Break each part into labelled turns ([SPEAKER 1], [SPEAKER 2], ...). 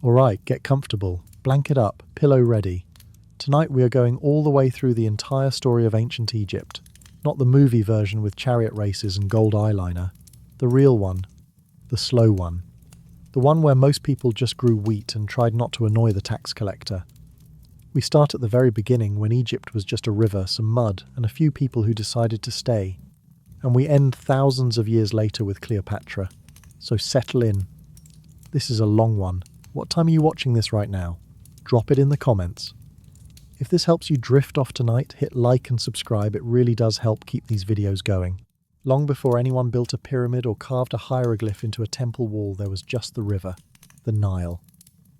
[SPEAKER 1] Alright, get comfortable, blanket up, pillow ready. Tonight we are going all the way through the entire story of ancient Egypt. Not the movie version with chariot races and gold eyeliner. The real one. The slow one. The one where most people just grew wheat and tried not to annoy the tax collector. We start at the very beginning when Egypt was just a river, some mud, and a few people who decided to stay. And we end thousands of years later with Cleopatra. So settle in. This is a long one. What time are you watching this right now? Drop it in the comments. If this helps you drift off tonight, hit like and subscribe. It really does help keep these videos going. Long before anyone built a pyramid or carved a hieroglyph into a temple wall, there was just the river, the Nile.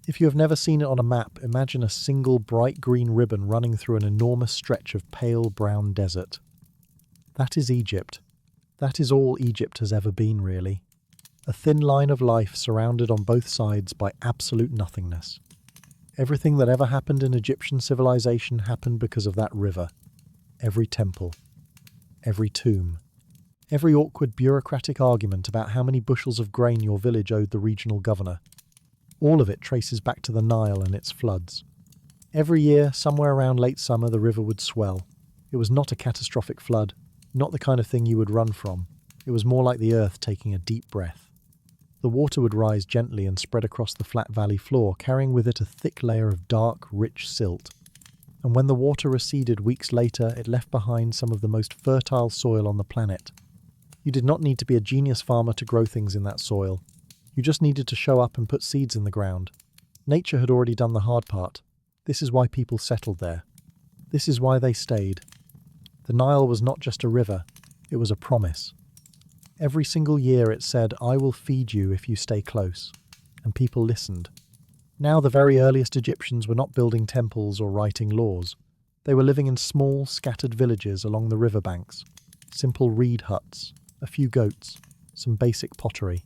[SPEAKER 1] If you have never seen it on a map, imagine a single bright green ribbon running through an enormous stretch of pale brown desert. That is Egypt. That is all Egypt has ever been, really. A thin line of life surrounded on both sides by absolute nothingness. Everything that ever happened in Egyptian civilization happened because of that river. Every temple. Every tomb. Every awkward bureaucratic argument about how many bushels of grain your village owed the regional governor. All of it traces back to the Nile and its floods. Every year, somewhere around late summer, the river would swell. It was not a catastrophic flood, not the kind of thing you would run from. It was more like the earth taking a deep breath. The water would rise gently and spread across the flat valley floor, carrying with it a thick layer of dark, rich silt. And when the water receded weeks later, it left behind some of the most fertile soil on the planet. You did not need to be a genius farmer to grow things in that soil. You just needed to show up and put seeds in the ground. Nature had already done the hard part. This is why people settled there. This is why they stayed. The Nile was not just a river, it was a promise. Every single year it said, "I will feed you if you stay close." And people listened. Now the very earliest Egyptians were not building temples or writing laws. They were living in small, scattered villages along the riverbanks. Simple reed huts, a few goats, some basic pottery.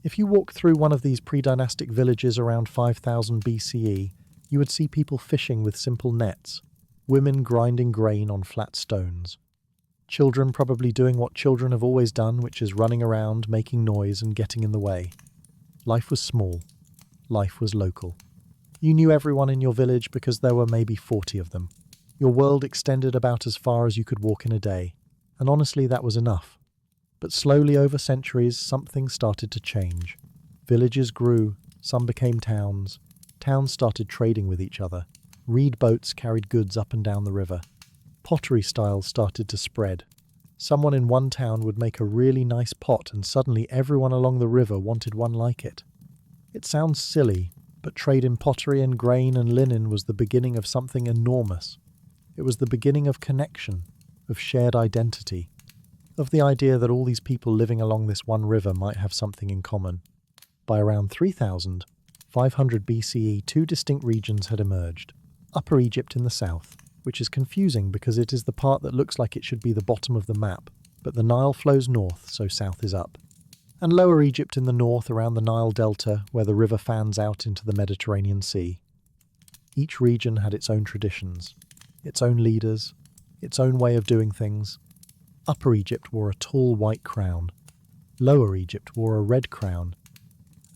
[SPEAKER 1] If you walk through one of these pre-dynastic villages around 5000 BCE, you would see people fishing with simple nets, women grinding grain on flat stones. Children probably doing what children have always done, which is running around, making noise and getting in the way. Life was small. Life was local. You knew everyone in your village because there were maybe 40 of them. Your world extended about as far as you could walk in a day. And honestly, that was enough. But slowly over centuries, something started to change. Villages grew, some became towns. Towns started trading with each other. Reed boats carried goods up and down the river. Pottery styles started to spread. Someone in one town would make a really nice pot and suddenly everyone along the river wanted one like it. It sounds silly, but trade in pottery and grain and linen was the beginning of something enormous. It was the beginning of connection, of shared identity, of the idea that all these people living along this one river might have something in common. By around 3500 BCE, two distinct regions had emerged. Upper Egypt in the south, which is confusing because it is the part that looks like it should be the bottom of the map, but the Nile flows north, so south is up. And Lower Egypt in the north around the Nile Delta, where the river fans out into the Mediterranean Sea. Each region had its own traditions, its own leaders, its own way of doing things. Upper Egypt wore a tall white crown. Lower Egypt wore a red crown.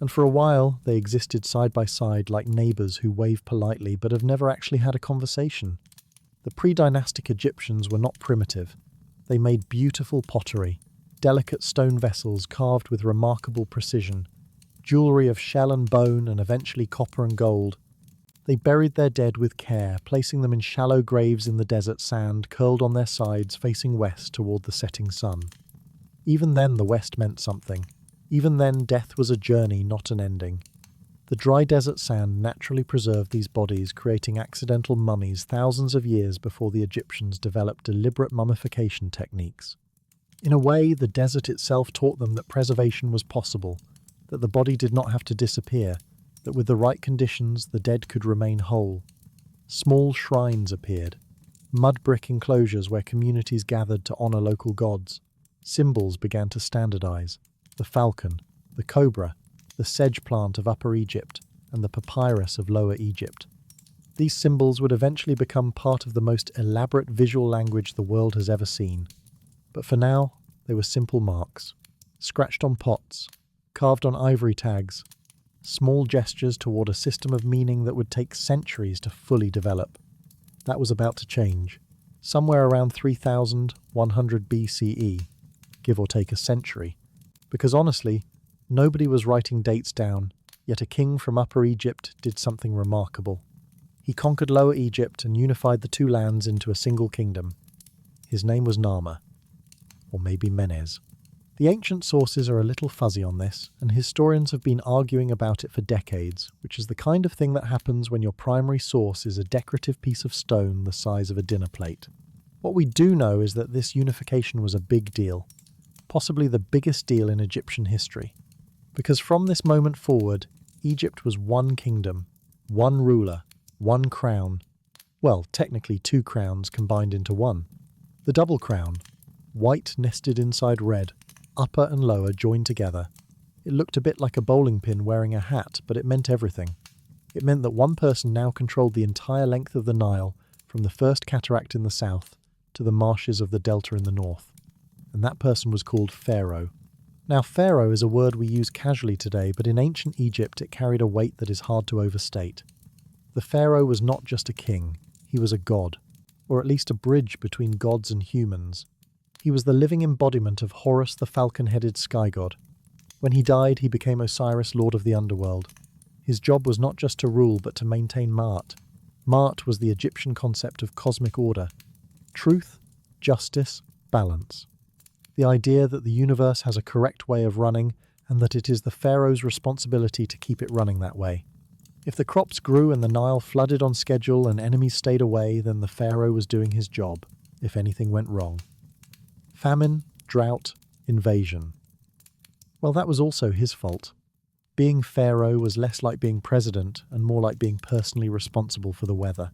[SPEAKER 1] And for a while, they existed side by side like neighbours who wave politely but have never actually had a conversation. The pre-dynastic Egyptians were not primitive. They made beautiful pottery, delicate stone vessels carved with remarkable precision, jewellery of shell and bone and eventually copper and gold. They buried their dead with care, placing them in shallow graves in the desert sand, curled on their sides facing west toward the setting sun. Even then the west meant something. Even then death was a journey, not an ending. The dry desert sand naturally preserved these bodies, creating accidental mummies thousands of years before the Egyptians developed deliberate mummification techniques. In a way, the desert itself taught them that preservation was possible, that the body did not have to disappear, that with the right conditions, the dead could remain whole. Small shrines appeared, mud brick enclosures where communities gathered to honor local gods. Symbols began to standardize: the falcon, the cobra, the sedge plant of Upper Egypt, and the papyrus of Lower Egypt. These symbols would eventually become part of the most elaborate visual language the world has ever seen. But for now, they were simple marks, scratched on pots, carved on ivory tags, small gestures toward a system of meaning that would take centuries to fully develop. That was about to change, somewhere around 3100 BCE, give or take a century. Because honestly, nobody was writing dates down, yet a king from Upper Egypt did something remarkable. He conquered Lower Egypt and unified the two lands into a single kingdom. His name was Narmer, or maybe Menes. The ancient sources are a little fuzzy on this, and historians have been arguing about it for decades, which is the kind of thing that happens when your primary source is a decorative piece of stone the size of a dinner plate. What we do know is that this unification was a big deal, possibly the biggest deal in Egyptian history. Because from this moment forward, Egypt was one kingdom, one ruler, one crown. Well, technically two crowns combined into one. The double crown, white nested inside red, upper and lower joined together. It looked a bit like a bowling pin wearing a hat, but it meant everything. It meant that one person now controlled the entire length of the Nile, from the first cataract in the south to the marshes of the delta in the north. And that person was called Pharaoh. Now, pharaoh is a word we use casually today, but in ancient Egypt it carried a weight that is hard to overstate. The pharaoh was not just a king, he was a god, or at least a bridge between gods and humans. He was the living embodiment of Horus, the falcon-headed sky god. When he died, he became Osiris, lord of the underworld. His job was not just to rule, but to maintain Ma'at. Ma'at was the Egyptian concept of cosmic order. Truth, justice, balance. The idea that the universe has a correct way of running, and that it is the pharaoh's responsibility to keep it running that way. If the crops grew and the Nile flooded on schedule and enemies stayed away, then the pharaoh was doing his job, if anything went wrong. Famine, drought, invasion. Well, that was also his fault. Being pharaoh was less like being president and more like being personally responsible for the weather.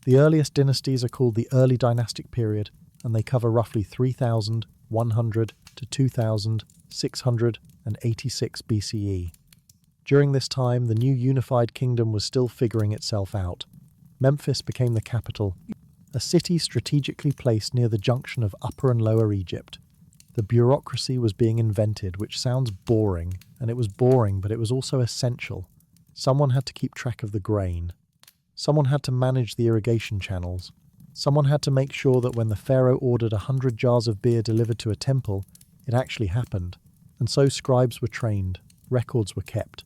[SPEAKER 1] The earliest dynasties are called the early dynastic period, and they cover roughly 3100 to 2686 BCE. During this time, the new unified kingdom was still figuring itself out. Memphis became the capital, a city strategically placed near the junction of Upper and Lower Egypt. The bureaucracy was being invented, which sounds boring, and it was boring, but it was also essential. Someone had to keep track of the grain. Someone had to manage the irrigation channels. Someone had to make sure that when the pharaoh ordered 100 jars of beer delivered to a temple, it actually happened. And so scribes were trained, records were kept.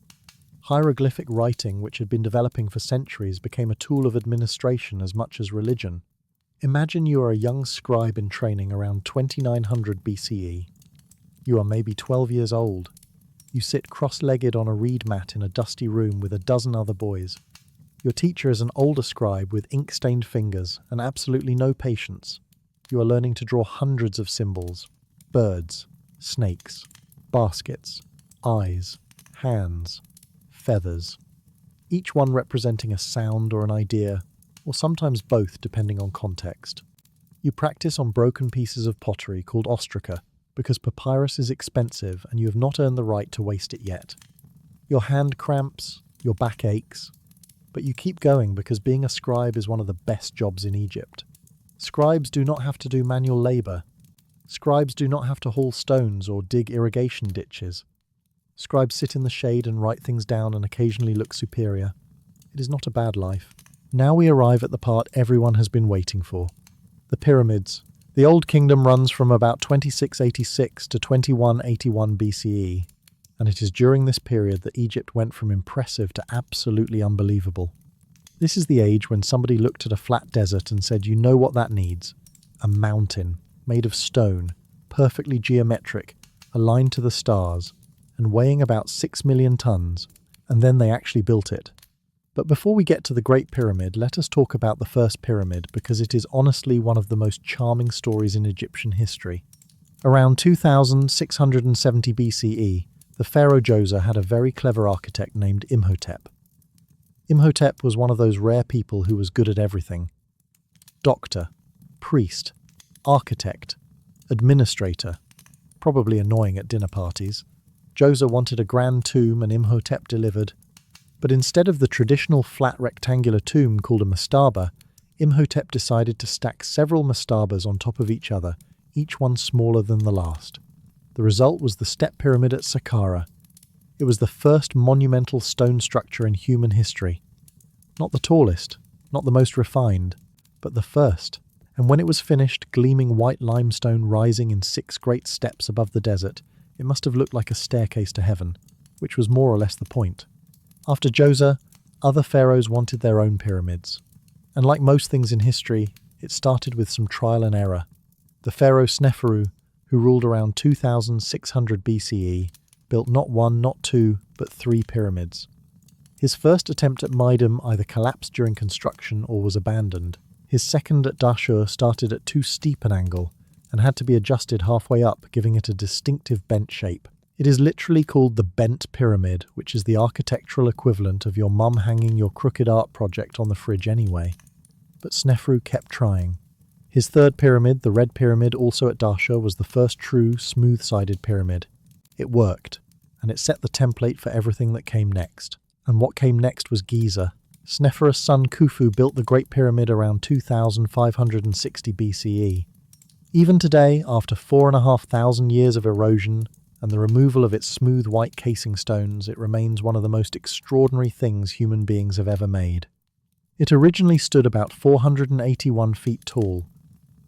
[SPEAKER 1] Hieroglyphic writing, which had been developing for centuries, became a tool of administration as much as religion. Imagine you are a young scribe in training around 2900 BCE. You are maybe 12 years old. You sit cross-legged on a reed mat in a dusty room with a dozen other boys. Your teacher is an older scribe with ink-stained fingers and absolutely no patience. You are learning to draw hundreds of symbols: birds, snakes, baskets, eyes, hands, feathers, each one representing a sound or an idea, or sometimes both depending on context. You practice on broken pieces of pottery called ostraca, because papyrus is expensive and you have not earned the right to waste it yet. Your hand cramps, your back aches, but you keep going because being a scribe is one of the best jobs in Egypt. Scribes do not have to do manual labour. Scribes do not have to haul stones or dig irrigation ditches. Scribes sit in the shade and write things down and occasionally look superior. It is not a bad life. Now we arrive at the part everyone has been waiting for. The pyramids. The Old Kingdom runs from about 2686 to 2181 BCE, and it is during this period that Egypt went from impressive to absolutely unbelievable. This is the age when somebody looked at a flat desert and said, "You know what that needs? A mountain, made of stone, perfectly geometric, aligned to the stars, and weighing about 6 million tons," and then they actually built it. But before we get to the Great Pyramid, let us talk about the first pyramid, because it is honestly one of the most charming stories in Egyptian history. Around 2670 BCE, the pharaoh Djoser had a very clever architect named Imhotep. Imhotep was one of those rare people who was good at everything. Doctor, priest, architect, administrator, probably annoying at dinner parties. Djoser wanted a grand tomb and Imhotep delivered. But instead of the traditional flat rectangular tomb called a mastaba, Imhotep decided to stack several mastabas on top of each other, each one smaller than the last. The result was the step pyramid at Saqqara. It was the first monumental stone structure in human history. Not the tallest, not the most refined, but the first. And when it was finished, gleaming white limestone rising in 6 great steps above the desert, it must have looked like a staircase to heaven, which was more or less the point. After Djoser, other pharaohs wanted their own pyramids. And like most things in history, it started with some trial and error. The pharaoh Sneferu, who ruled around 2600 BCE, built not 1, not 2, but 3 pyramids. His first attempt at Meidum either collapsed during construction or was abandoned. His second at Dashur started at too steep an angle and had to be adjusted halfway up, giving it a distinctive bent shape. It is literally called the bent pyramid, which is the architectural equivalent of your mum hanging your crooked art project on the fridge anyway. But Sneferu kept trying. His third pyramid, the Red Pyramid, also at Dashur, was the first true, smooth-sided pyramid. It worked, and it set the template for everything that came next. And what came next was Giza. Sneferu's son Khufu built the Great Pyramid around 2560 BCE. Even today, after 4,500 years of erosion and the removal of its smooth white casing stones, it remains one of the most extraordinary things human beings have ever made. It originally stood about 481 feet tall.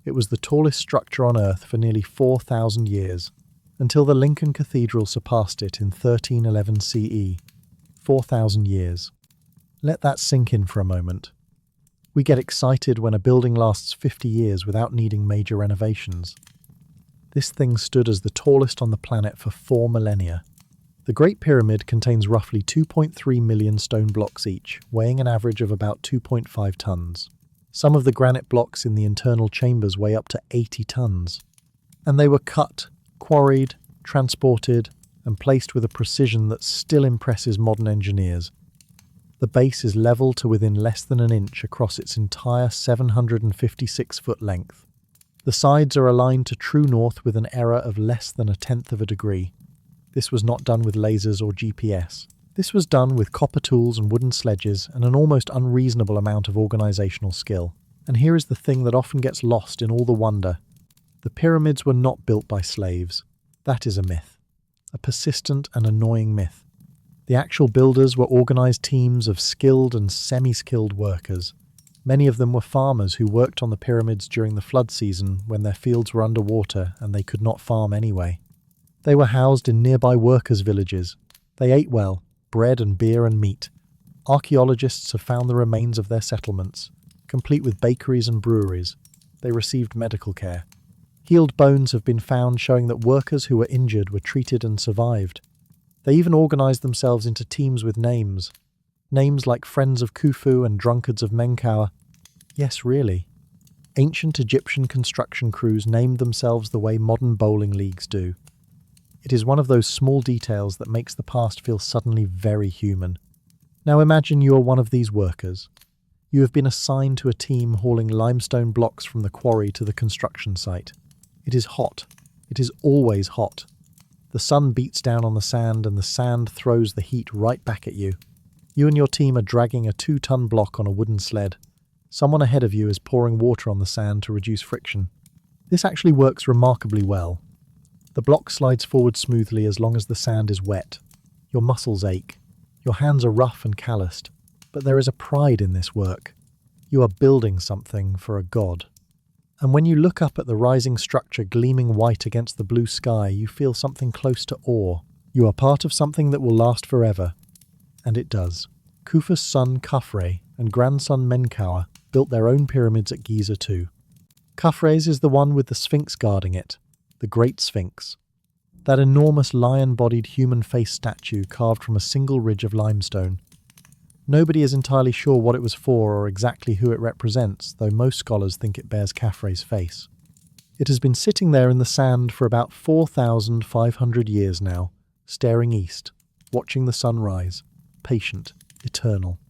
[SPEAKER 1] It was the tallest structure on Earth for nearly 4,000 years, until the Lincoln Cathedral surpassed it in 1311 CE. 4,000 years. Let that sink in for a moment. We get excited when a building lasts 50 years without needing major renovations. This thing stood as the tallest on the planet for 4 millennia. The Great Pyramid contains roughly 2.3 million stone blocks each, weighing an average of about 2.5 tons. Some of the granite blocks in the internal chambers weigh up to 80 tons. And they were cut, quarried, transported, and placed with a precision that still impresses modern engineers. The base is level to within less than an inch across its entire 756-foot length. The sides are aligned to true north with an error of less than 1/10 of a degree. This was not done with lasers or GPS. This was done with copper tools and wooden sledges and an almost unreasonable amount of organizational skill. And here is the thing that often gets lost in all the wonder. The pyramids were not built by slaves. That is a myth. A persistent and annoying myth. The actual builders were organized teams of skilled and semi-skilled workers. Many of them were farmers who worked on the pyramids during the flood season when their fields were underwater and they could not farm anyway. They were housed in nearby workers' villages. They ate well, bread and beer and meat. Archaeologists have found the remains of their settlements, complete with bakeries and breweries. They received medical care. Healed bones have been found showing that workers who were injured were treated and survived. They even organized themselves into teams with names. Names like Friends of Khufu and Drunkards of Menkaure. Yes, really. Ancient Egyptian construction crews named themselves the way modern bowling leagues do. It is one of those small details that makes the past feel suddenly very human. Now imagine you are one of these workers. You have been assigned to a team hauling limestone blocks from the quarry to the construction site. It is hot. It is always hot. The sun beats down on the sand and the sand throws the heat right back at you. You and your team are dragging a 2-ton block on a wooden sled. Someone ahead of you is pouring water on the sand to reduce friction. This actually works remarkably well. The block slides forward smoothly as long as the sand is wet. Your muscles ache. Your hands are rough and calloused. But there is a pride in this work. You are building something for a god. And when you look up at the rising structure gleaming white against the blue sky, you feel something close to awe. You are part of something that will last forever. And it does. Khufu's son Khafre and grandson Menkaure built their own pyramids at Giza too. Khafre's is the one with the Sphinx guarding it, the Great Sphinx. That enormous lion-bodied human face statue carved from a single ridge of limestone. Nobody is entirely sure what it was for or exactly who it represents, though most scholars think it bears Khafre's face. It has been sitting there in the sand for about 4,500 years now, staring east, watching the sun rise, patient, eternal.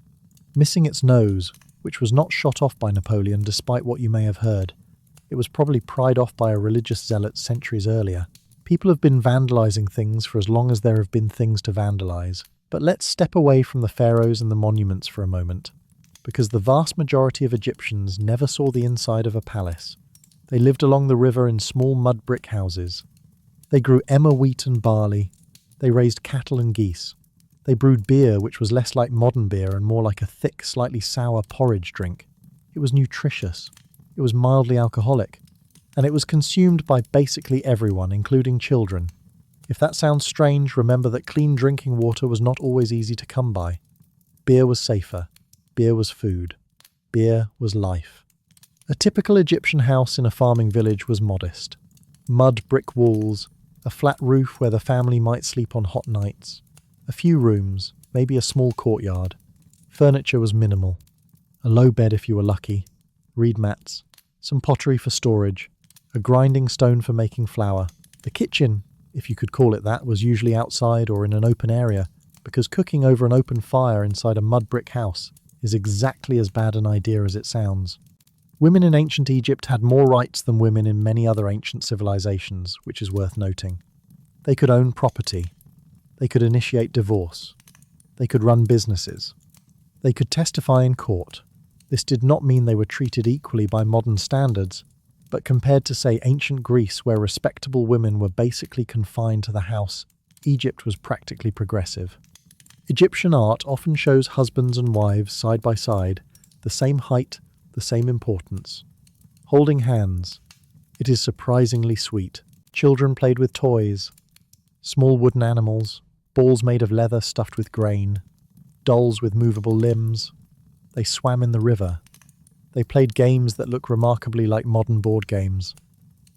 [SPEAKER 1] Missing its nose, which was not shot off by Napoleon despite what you may have heard. It was probably pried off by a religious zealot centuries earlier. People have been vandalizing things for as long as there have been things to vandalize. But let's step away from the pharaohs and the monuments for a moment, because the vast majority of Egyptians never saw the inside of a palace. They lived along the river in small mud brick houses. They grew emmer wheat and barley. They raised cattle and geese. They brewed beer, which was less like modern beer and more like a thick, slightly sour porridge drink. It was nutritious. It was mildly alcoholic. And it was consumed by basically everyone, including children. If that sounds strange, remember that clean drinking water was not always easy to come by. Beer was safer. Beer was food. Beer was life. A typical Egyptian house in a farming village was modest. Mud brick walls, a flat roof where the family might sleep on hot nights, a few rooms, maybe a small courtyard. Furniture was minimal. A low bed if you were lucky, reed mats, some pottery for storage, a grinding stone for making flour. The kitchen, if you could call it that, was usually outside or in an open area, because cooking over an open fire inside a mud brick house is exactly as bad an idea as it sounds. Women in ancient Egypt had more rights than women in many other ancient civilizations, which is worth noting. They could own property. They could initiate divorce. They could run businesses. They could testify in court. This did not mean they were treated equally by modern standards, but compared to, say, ancient Greece, where respectable women were basically confined to the house, Egypt was practically progressive. Egyptian art often shows husbands and wives side by side, the same height, the same importance. Holding hands. It is surprisingly sweet. Children played with toys. Small wooden animals. Balls made of leather stuffed with grain. Dolls with movable limbs. They swam in the river. They played games that look remarkably like modern board games.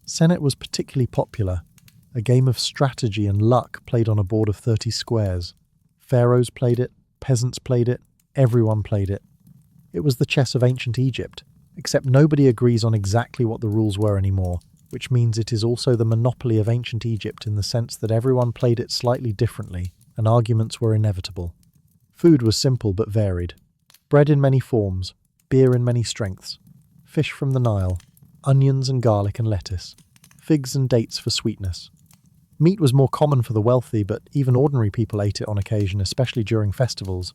[SPEAKER 1] Senet was particularly popular, a game of strategy and luck played on a board of 30 squares. Pharaohs played it, peasants played it, everyone played it. It was the chess of ancient Egypt, except nobody agrees on exactly what the rules were anymore, which means it is also the monopoly of ancient Egypt in the sense that everyone played it slightly differently, and arguments were inevitable. Food was simple but varied. Bread in many forms, beer in many strengths, fish from the Nile, onions and garlic and lettuce, figs and dates for sweetness. Meat was more common for the wealthy, but even ordinary people ate it on occasion, especially during festivals.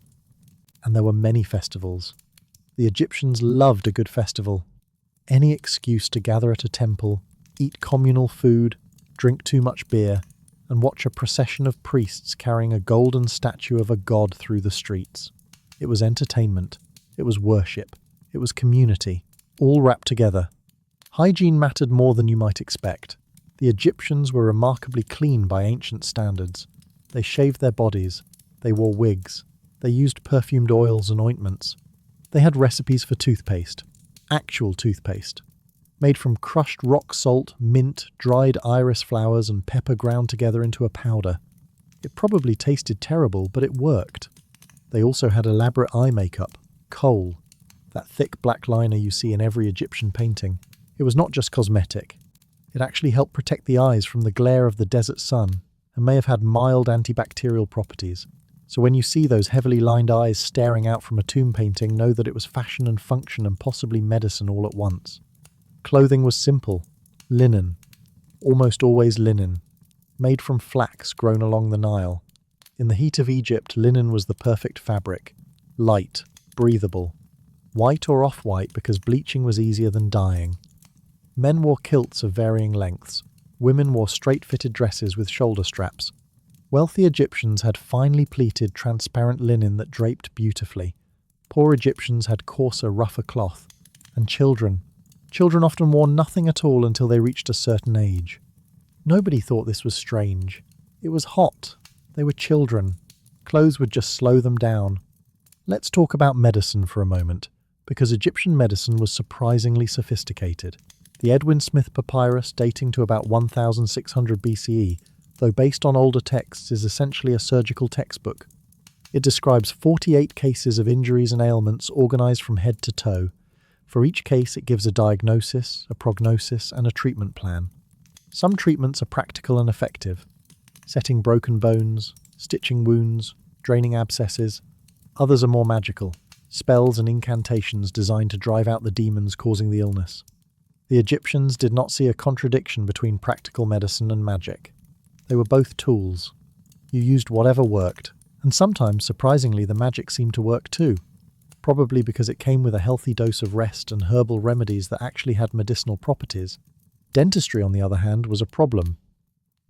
[SPEAKER 1] And there were many festivals. The Egyptians loved a good festival. Any excuse to gather at a temple, eat communal food, drink too much beer, and watch a procession of priests carrying a golden statue of a god through the streets. It was entertainment. It was worship. It was community, all wrapped together. Hygiene mattered more than you might expect. The Egyptians were remarkably clean by ancient standards. They shaved their bodies. They wore wigs. They used perfumed oils and ointments. They had recipes for toothpaste, actual toothpaste, made from crushed rock salt, mint, dried iris flowers, and pepper ground together into a powder. It probably tasted terrible, but it worked. They also had elaborate eye makeup, kohl, that thick black liner you see in every Egyptian painting. It was not just cosmetic. It actually helped protect the eyes from the glare of the desert sun and may have had mild antibacterial properties. So when you see those heavily lined eyes staring out from a tomb painting, know that it was fashion and function and possibly medicine all at once. Clothing was simple. Linen. Almost always linen. Made from flax grown along the Nile. In the heat of Egypt, linen was the perfect fabric. Light, breathable. White or off-white because bleaching was easier than dyeing. Men wore kilts of varying lengths. Women wore straight-fitted dresses with shoulder straps. Wealthy Egyptians had finely pleated, transparent linen that draped beautifully. Poor Egyptians had coarser, rougher cloth. And children often wore nothing at all until they reached a certain age. Nobody thought this was strange. It was hot. They were children. Clothes would just slow them down. Let's talk about medicine for a moment, because Egyptian medicine was surprisingly sophisticated. The Edwin Smith papyrus, dating to about 1600 BCE, though based on older texts, is essentially a surgical textbook. It describes 48 cases of injuries and ailments organized from head to toe. For each case, it gives a diagnosis, a prognosis, and a treatment plan. Some treatments are practical and effective, setting broken bones, stitching wounds, draining abscesses. Others are more magical, spells and incantations designed to drive out the demons causing the illness. The Egyptians did not see a contradiction between practical medicine and magic. They were both tools. You used whatever worked, and sometimes, surprisingly, the magic seemed to work too, probably because it came with a healthy dose of rest and herbal remedies that actually had medicinal properties. Dentistry, on the other hand, was a problem.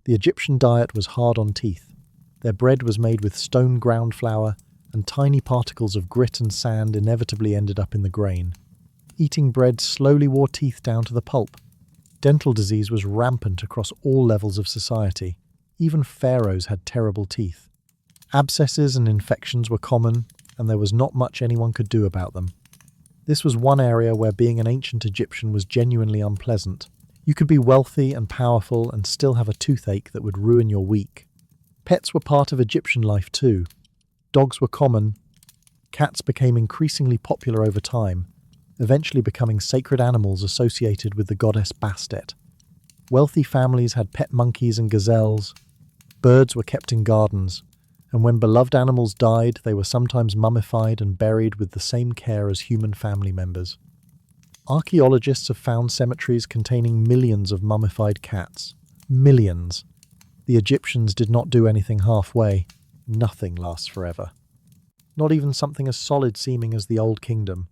[SPEAKER 1] The Egyptian diet was hard on teeth. Their bread was made with stone ground flour, and tiny particles of grit and sand inevitably ended up in the grain. Eating bread slowly wore teeth down to the pulp. Dental disease was rampant across all levels of society. Even pharaohs had terrible teeth. Abscesses and infections were common, and there was not much anyone could do about them. This was one area where being an ancient Egyptian was genuinely unpleasant. You could be wealthy and powerful and still have a toothache that would ruin your week. Pets were part of Egyptian life too. Dogs were common. Cats became increasingly popular over time, eventually becoming sacred animals associated with the goddess Bastet. Wealthy families had pet monkeys and gazelles. Birds were kept in gardens, and when beloved animals died, they were sometimes mummified and buried with the same care as human family members. Archaeologists have found cemeteries containing millions of mummified cats. Millions. The Egyptians did not do anything halfway. Nothing lasts forever. Not even something as solid-seeming as the Old Kingdom.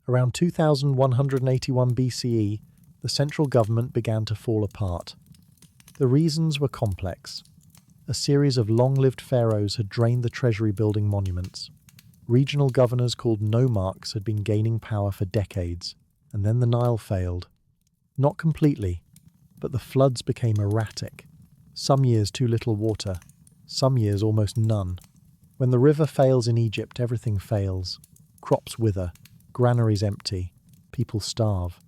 [SPEAKER 1] Around 2181 BCE, the central government began to fall apart. The reasons were complex. A series of long-lived pharaohs had drained the treasury-building monuments. Regional governors called nomarchs had been gaining power for decades, and then the Nile failed. Not completely, but the floods became erratic. Some years too little water, some years almost none. When the river fails in Egypt, everything fails. Crops wither, granaries empty, people starve.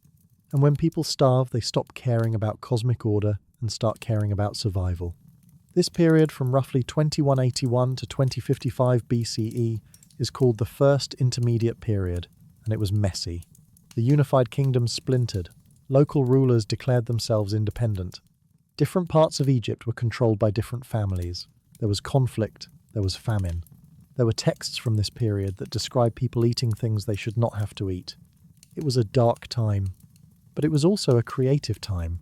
[SPEAKER 1] And when people starve, they stop caring about cosmic order and start caring about survival. This period from roughly 2181 to 2055 BCE is called the First Intermediate Period, and it was messy. The unified kingdom splintered. Local rulers declared themselves independent. Different parts of Egypt were controlled by different families. There was conflict, there was famine. There were texts from this period that describe people eating things they should not have to eat. It was a dark time, but it was also a creative time.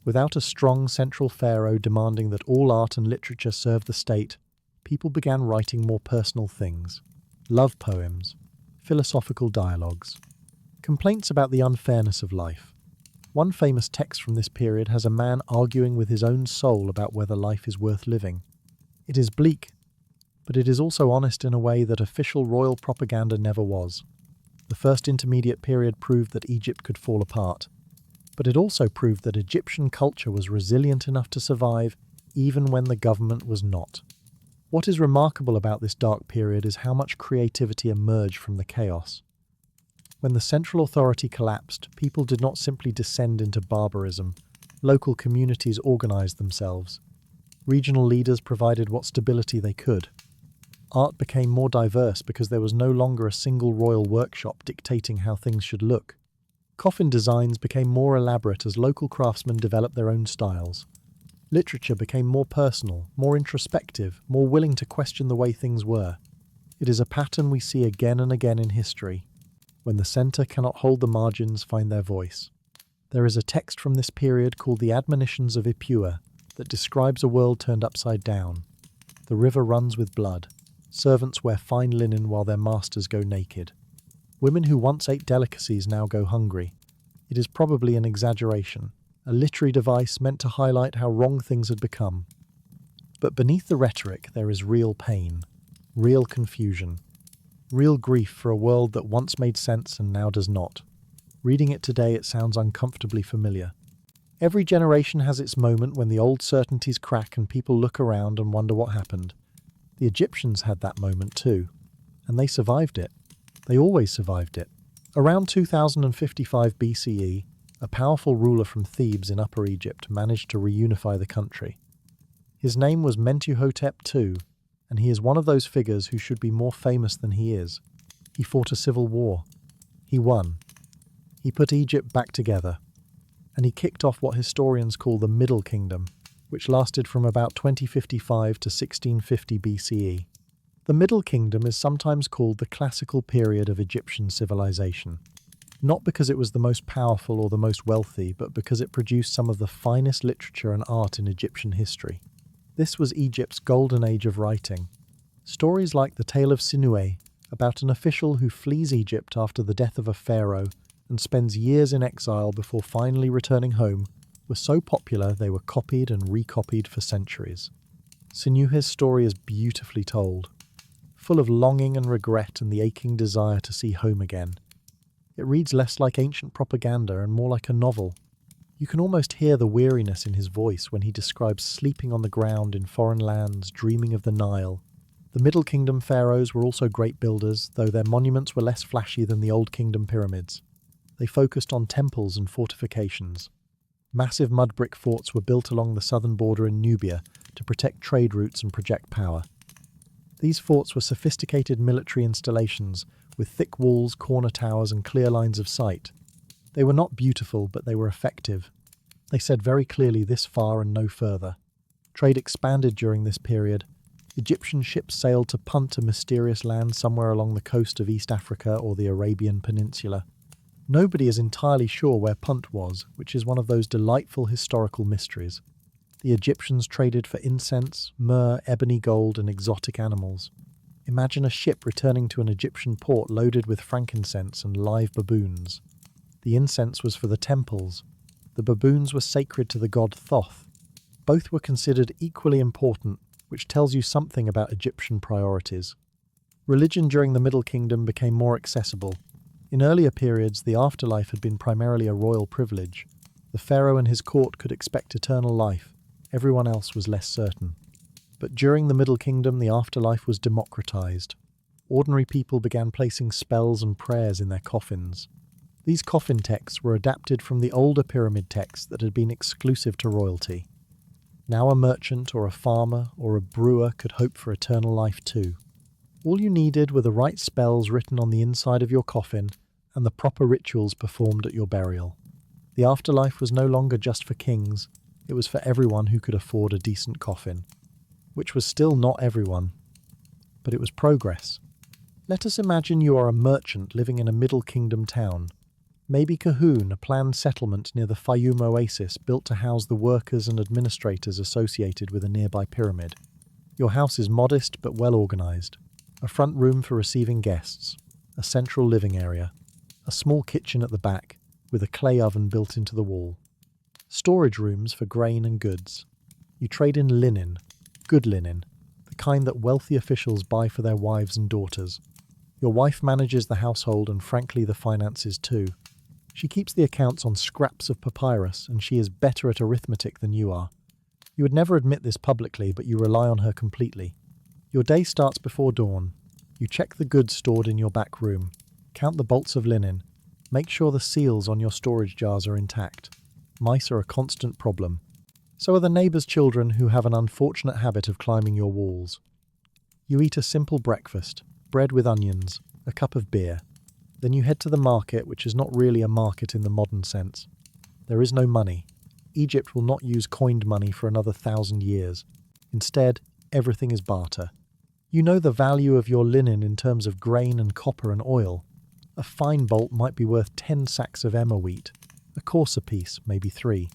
[SPEAKER 1] Without a strong central pharaoh demanding that all art and literature serve the state, people began writing more personal things. Love poems, philosophical dialogues, complaints about the unfairness of life. One famous text from this period has a man arguing with his own soul about whether life is worth living. It is bleak, but it is also honest in a way that official royal propaganda never was. The First Intermediate Period proved that Egypt could fall apart, but it also proved that Egyptian culture was resilient enough to survive even when the government was not. What is remarkable about this dark period is how much creativity emerged from the chaos. When the central authority collapsed, people did not simply descend into barbarism. Local communities organized themselves. Regional leaders provided what stability they could. Art became more diverse because there was no longer a single royal workshop dictating how things should look. Coffin designs became more elaborate as local craftsmen developed their own styles. Literature became more personal, more introspective, more willing to question the way things were. It is a pattern we see again and again in history. When the centre cannot hold the margins, find their voice. There is a text from this period called the Admonitions of Ipuwer that describes a world turned upside down. The river runs with blood. Servants wear fine linen while their masters go naked. Women who once ate delicacies now go hungry. It is probably an exaggeration, a literary device meant to highlight how wrong things had become. But beneath the rhetoric there is real pain, real confusion, real grief for a world that once made sense and now does not. Reading it today, it sounds uncomfortably familiar. Every generation has its moment when the old certainties crack and people look around and wonder what happened. The Egyptians had that moment too, and they survived it. They always survived it. Around 2055 BCE, a powerful ruler from Thebes in Upper Egypt managed to reunify the country. His name was Mentuhotep II, and he is one of those figures who should be more famous than he is. He fought a civil war. He won. He put Egypt back together. And he kicked off what historians call the Middle Kingdom, which lasted from about 2055 to 1650 BCE. The Middle Kingdom is sometimes called the classical period of Egyptian civilization, not because it was the most powerful or the most wealthy, but because it produced some of the finest literature and art in Egyptian history. This was Egypt's golden age of writing. Stories like the Tale of Sinuhe, about an official who flees Egypt after the death of a pharaoh and spends years in exile before finally returning home, were so popular they were copied and recopied for centuries. Sinuhe's story is beautifully told, full of longing and regret and the aching desire to see home again. It reads less like ancient propaganda and more like a novel. You can almost hear the weariness in his voice when he describes sleeping on the ground in foreign lands, dreaming of the Nile. The Middle Kingdom pharaohs were also great builders, though their monuments were less flashy than the Old Kingdom pyramids. They focused on temples and fortifications. Massive mud brick forts were built along the southern border in Nubia to protect trade routes and project power. These forts were sophisticated military installations with thick walls, corner towers, and clear lines of sight. They were not beautiful, but they were effective. They said very clearly this far and no further. Trade expanded during this period. Egyptian ships sailed to Punt, a mysterious land somewhere along the coast of East Africa or the Arabian Peninsula. Nobody is entirely sure where Punt was, which is one of those delightful historical mysteries. The Egyptians traded for incense, myrrh, ebony gold, and exotic animals. Imagine a ship returning to an Egyptian port loaded with frankincense and live baboons. The incense was for the temples. The baboons were sacred to the god Thoth. Both were considered equally important, which tells you something about Egyptian priorities. Religion during the Middle Kingdom became more accessible. In earlier periods, the afterlife had been primarily a royal privilege. The pharaoh and his court could expect eternal life. Everyone else was less certain. But during the Middle Kingdom, the afterlife was democratized. Ordinary people began placing spells and prayers in their coffins. These coffin texts were adapted from the older pyramid texts that had been exclusive to royalty. Now a merchant or a farmer or a brewer could hope for eternal life too. All you needed were the right spells written on the inside of your coffin and the proper rituals performed at your burial. The afterlife was no longer just for kings. It was for everyone who could afford a decent coffin, which was still not everyone, but it was progress. Let us imagine you are a merchant living in a Middle Kingdom town. Maybe Kahun, a planned settlement near the Fayum oasis built to house the workers and administrators associated with a nearby pyramid. Your house is modest but well organized. A front room for receiving guests, a central living area, a small kitchen at the back with a clay oven built into the wall. Storage rooms for grain and goods. You trade in linen, good linen, the kind that wealthy officials buy for their wives and daughters. Your wife manages the household and frankly the finances too. She keeps the accounts on scraps of papyrus and she is better at arithmetic than you are. You would never admit this publicly, but you rely on her completely. Your day starts before dawn. You check the goods stored in your back room, count the bolts of linen, make sure the seals on your storage jars are intact. Mice are a constant problem. So are the neighbours' children who have an unfortunate habit of climbing your walls. You eat a simple breakfast, bread with onions, a cup of beer. Then you head to the market, which is not really a market in the modern sense. There is no money. Egypt will not use coined money for another 1,000 years. Instead, everything is barter. You know the value of your linen in terms of grain and copper and oil. A fine bolt might be worth 10 sacks of emmer wheat. A coarser piece, maybe 3.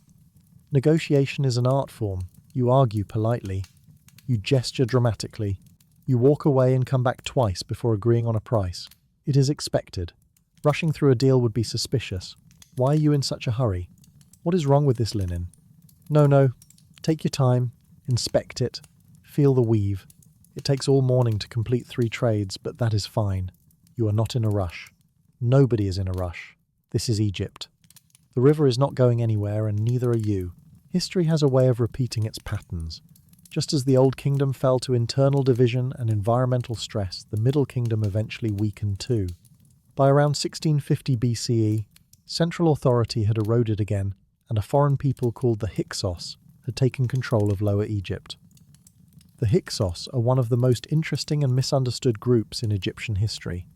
[SPEAKER 1] Negotiation is an art form. You argue politely. You gesture dramatically. You walk away and come back twice before agreeing on a price. It is expected. Rushing through a deal would be suspicious. Why are you in such a hurry? What is wrong with this linen? No. Take your time. Inspect it. Feel the weave. It takes all morning to complete 3 trades, but that is fine. You are not in a rush. Nobody is in a rush. This is Egypt. The river is not going anywhere, and neither are you. History has a way of repeating its patterns. Just as the Old Kingdom fell to internal division and environmental stress, the Middle Kingdom eventually weakened too. By around 1650 BCE, central authority had eroded again, and a foreign people called the Hyksos had taken control of Lower Egypt. The Hyksos are one of the most interesting and misunderstood groups in Egyptian history.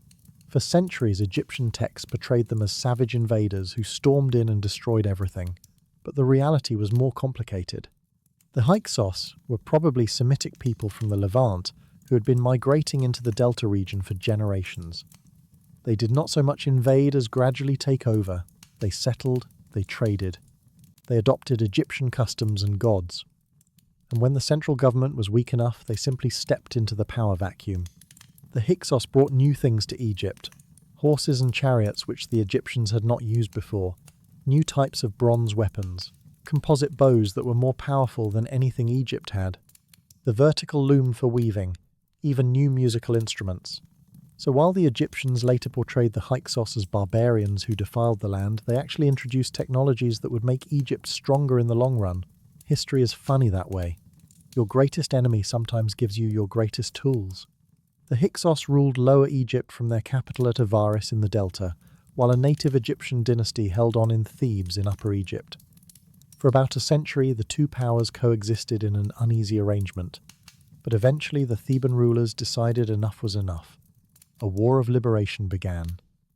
[SPEAKER 1] For centuries, Egyptian texts portrayed them as savage invaders who stormed in and destroyed everything, but the reality was more complicated. The Hyksos were probably Semitic people from the Levant who had been migrating into the Delta region for generations. They did not so much invade as gradually take over. They settled, they traded. They adopted Egyptian customs and gods. And when the central government was weak enough, they simply stepped into the power vacuum. The Hyksos brought new things to Egypt, horses and chariots which the Egyptians had not used before, new types of bronze weapons, composite bows that were more powerful than anything Egypt had. the vertical loom for weaving, even new musical instruments. So while the Egyptians later portrayed the Hyksos as barbarians who defiled the land, they actually introduced technologies that would make Egypt stronger in the long run. History is funny that way. Your greatest enemy sometimes gives you your greatest tools. The Hyksos ruled Lower Egypt from their capital at Avaris in the delta, while a native Egyptian dynasty held on in Thebes in Upper Egypt. For about a century, the two powers coexisted in an uneasy arrangement, but eventually the Theban rulers decided enough was enough. A war of liberation began.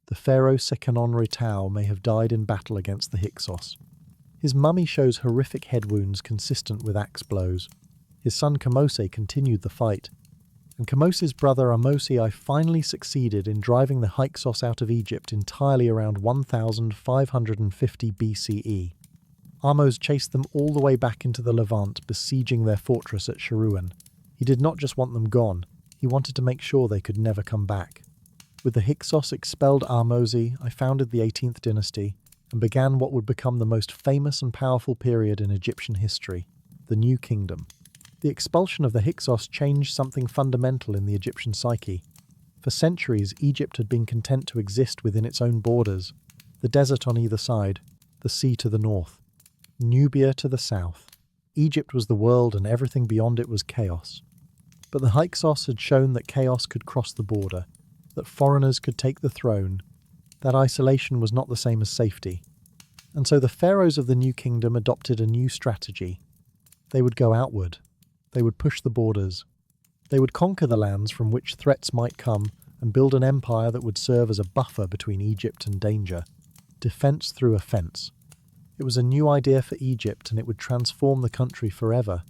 [SPEAKER 1] The pharaoh Seqenon-Retau may have died in battle against the Hyksos. His mummy shows horrific head wounds consistent with axe blows. His son Kamose continued the fight, and Kamose's brother Amosii finally succeeded in driving the Hyksos out of Egypt entirely around 1550 BCE. Ahmose chased them all the way back into the Levant, besieging their fortress at Sharuan. He did not just want them gone, he wanted to make sure they could never come back. With the Hyksos expelled Ahmose, I founded the 18th dynasty and began what would become the most famous and powerful period in Egyptian history, the New Kingdom. The expulsion of the Hyksos changed something fundamental in the Egyptian psyche. For centuries, Egypt had been content to exist within its own borders, the desert on either side, the sea to the north, Nubia to the south. Egypt was the world and everything beyond it was chaos. But the Hyksos had shown that chaos could cross the border, that foreigners could take the throne, that isolation was not the same as safety. And so the pharaohs of the New Kingdom adopted a new strategy. They would go outward. They would push the borders. They would conquer the lands from which threats might come and build an empire that would serve as a buffer between Egypt and danger. Defense through offense. It was a new idea for Egypt and it would transform the country forever.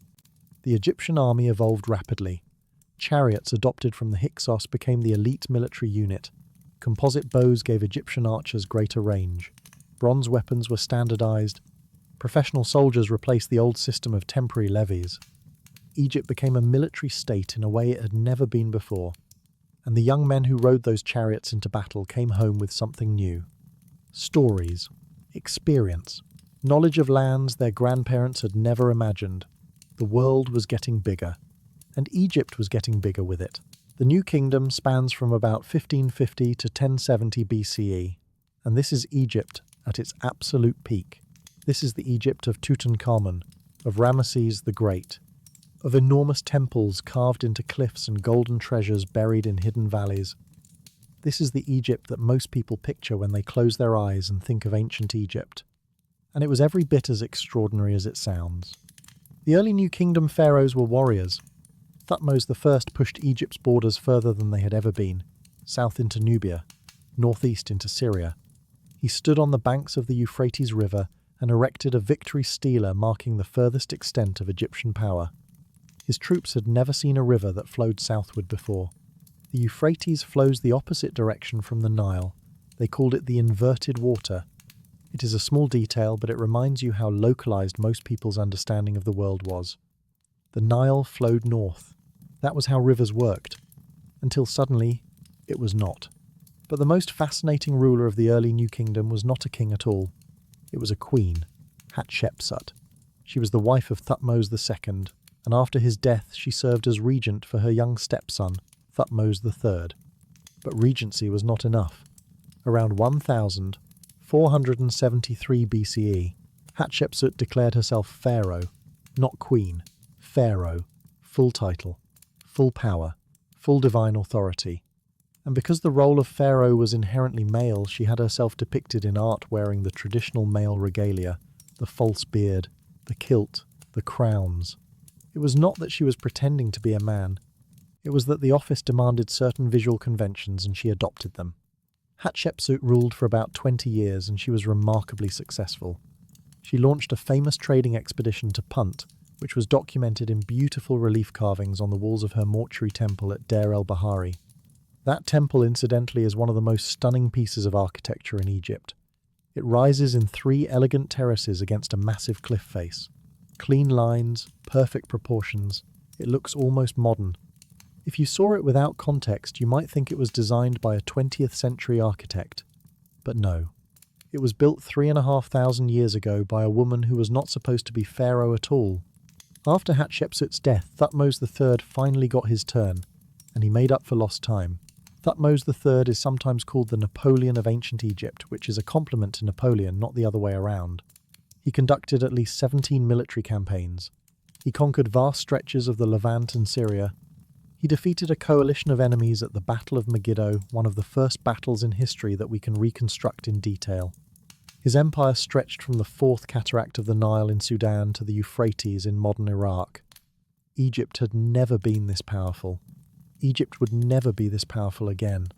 [SPEAKER 1] The Egyptian army evolved rapidly. Chariots adopted from the Hyksos became the elite military unit. Composite bows gave Egyptian archers greater range. Bronze weapons were standardized. Professional soldiers replaced the old system of temporary levies. Egypt became a military state in a way it had never been before. And the young men who rode those chariots into battle came home with something new. Stories, experience, knowledge of lands their grandparents had never imagined. The world was getting bigger. And Egypt was getting bigger with it. The New Kingdom spans from about 1550 to 1070 BCE, and this is Egypt at its absolute peak. This is the Egypt of Tutankhamun, of Ramesses the Great, of enormous temples carved into cliffs and golden treasures buried in hidden valleys. This is the Egypt that most people picture when they close their eyes and think of ancient Egypt. And it was every bit as extraordinary as it sounds. The early New Kingdom pharaohs were warriors. Thutmose I pushed Egypt's borders further than they had ever been, south into Nubia, northeast into Syria. He stood on the banks of the Euphrates River and erected a victory stela marking the furthest extent of Egyptian power. His troops had never seen a river that flowed southward before. The Euphrates flows the opposite direction from the Nile. They called it the inverted water. It is a small detail, but it reminds you how localized most people's understanding of the world was. The Nile flowed north. That was how rivers worked, until suddenly it was not. But the most fascinating ruler of the early New Kingdom was not a king at all. It was a queen, Hatshepsut. She was the wife of Thutmose II, and after his death she served as regent for her young stepson, Thutmose III. But regency was not enough. Around 1473 BCE, Hatshepsut declared herself pharaoh, not queen, pharaoh, full title, full power, full divine authority. And because the role of pharaoh was inherently male, she had herself depicted in art wearing the traditional male regalia, the false beard, the kilt, the crowns. It was not that she was pretending to be a man. It was that the office demanded certain visual conventions and she adopted them. Hatshepsut ruled for about 20 years and she was remarkably successful. She launched a famous trading expedition to Punt, which was documented in beautiful relief carvings on the walls of her mortuary temple at Deir el-Bahari. That temple, incidentally, is one of the most stunning pieces of architecture in Egypt. It rises in 3 elegant terraces against a massive cliff face. Clean lines, perfect proportions. It looks almost modern. If you saw it without context, you might think it was designed by a 20th century architect. But no. It was built 3,500 years ago by a woman who was not supposed to be pharaoh at all. After Hatshepsut's death, Thutmose III finally got his turn, and he made up for lost time. Thutmose III is sometimes called the Napoleon of ancient Egypt, which is a compliment to Napoleon, not the other way around. He conducted at least 17 military campaigns. He conquered vast stretches of the Levant and Syria. He defeated a coalition of enemies at the Battle of Megiddo, one of the first battles in history that we can reconstruct in detail. His empire stretched from the fourth cataract of the Nile in Sudan to the Euphrates in modern Iraq. Egypt had never been this powerful. Egypt would never be this powerful again.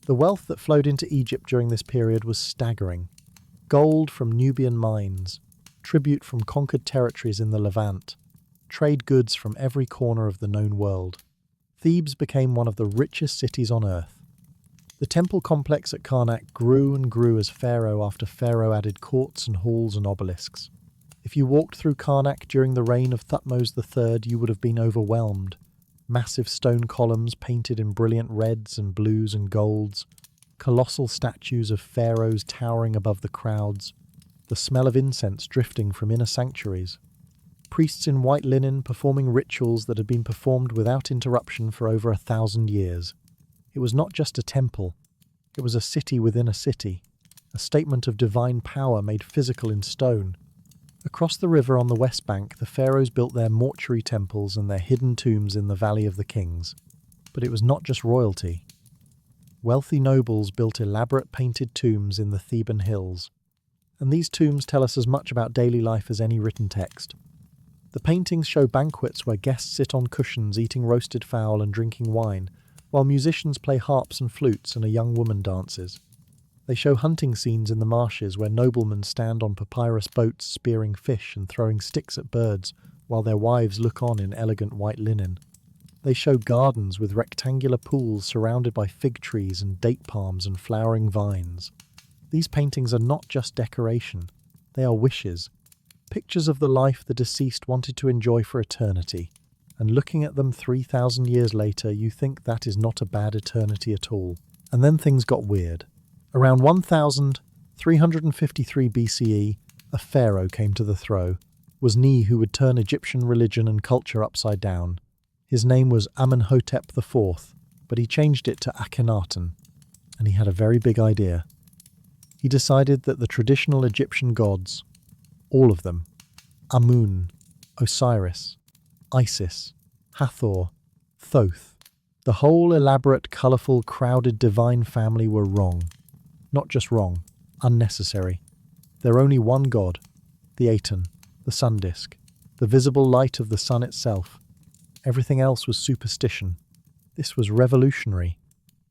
[SPEAKER 1] The wealth that flowed into Egypt during this period was staggering. Gold from Nubian mines, tribute from conquered territories in the Levant, trade goods from every corner of the known world. Thebes became one of the richest cities on earth. The temple complex at Karnak grew and grew as pharaoh after pharaoh added courts and halls and obelisks. If you walked through Karnak during the reign of Thutmose III, you would have been overwhelmed. Massive stone columns painted in brilliant reds and blues and golds, colossal statues of pharaohs towering above the crowds, the smell of incense drifting from inner sanctuaries, priests in white linen performing rituals that had been performed without interruption for over 1,000 years. It was not just a temple, it was a city within a city, a statement of divine power made physical in stone. Across the river on the west bank, the pharaohs built their mortuary temples and their hidden tombs in the Valley of the Kings. But it was not just royalty. Wealthy nobles built elaborate painted tombs in the Theban hills. And these tombs tell us as much about daily life as any written text. The paintings show banquets where guests sit on cushions eating roasted fowl and drinking wine, while musicians play harps and flutes and a young woman dances. They show hunting scenes in the marshes where noblemen stand on papyrus boats spearing fish and throwing sticks at birds while their wives look on in elegant white linen. They show gardens with rectangular pools surrounded by fig trees and date palms and flowering vines. These paintings are not just decoration, they are wishes. Pictures of the life the deceased wanted to enjoy for eternity. And looking at them 3,000 years later, you think that is not a bad eternity at all. And then things got weird. Around 1353 BCE, a pharaoh came to the throne. Was Ni who would turn Egyptian religion and culture upside down. His name was Amenhotep IV, but he changed it to Akhenaten, and he had a very big idea. He decided that the traditional Egyptian gods, all of them, Amun, Osiris, Isis, Hathor, Thoth, the whole elaborate, colourful, crowded divine family were wrong. Not just wrong, unnecessary. They're only one god, the Aten, the sun disk, the visible light of the sun itself. Everything else was superstition. This was revolutionary.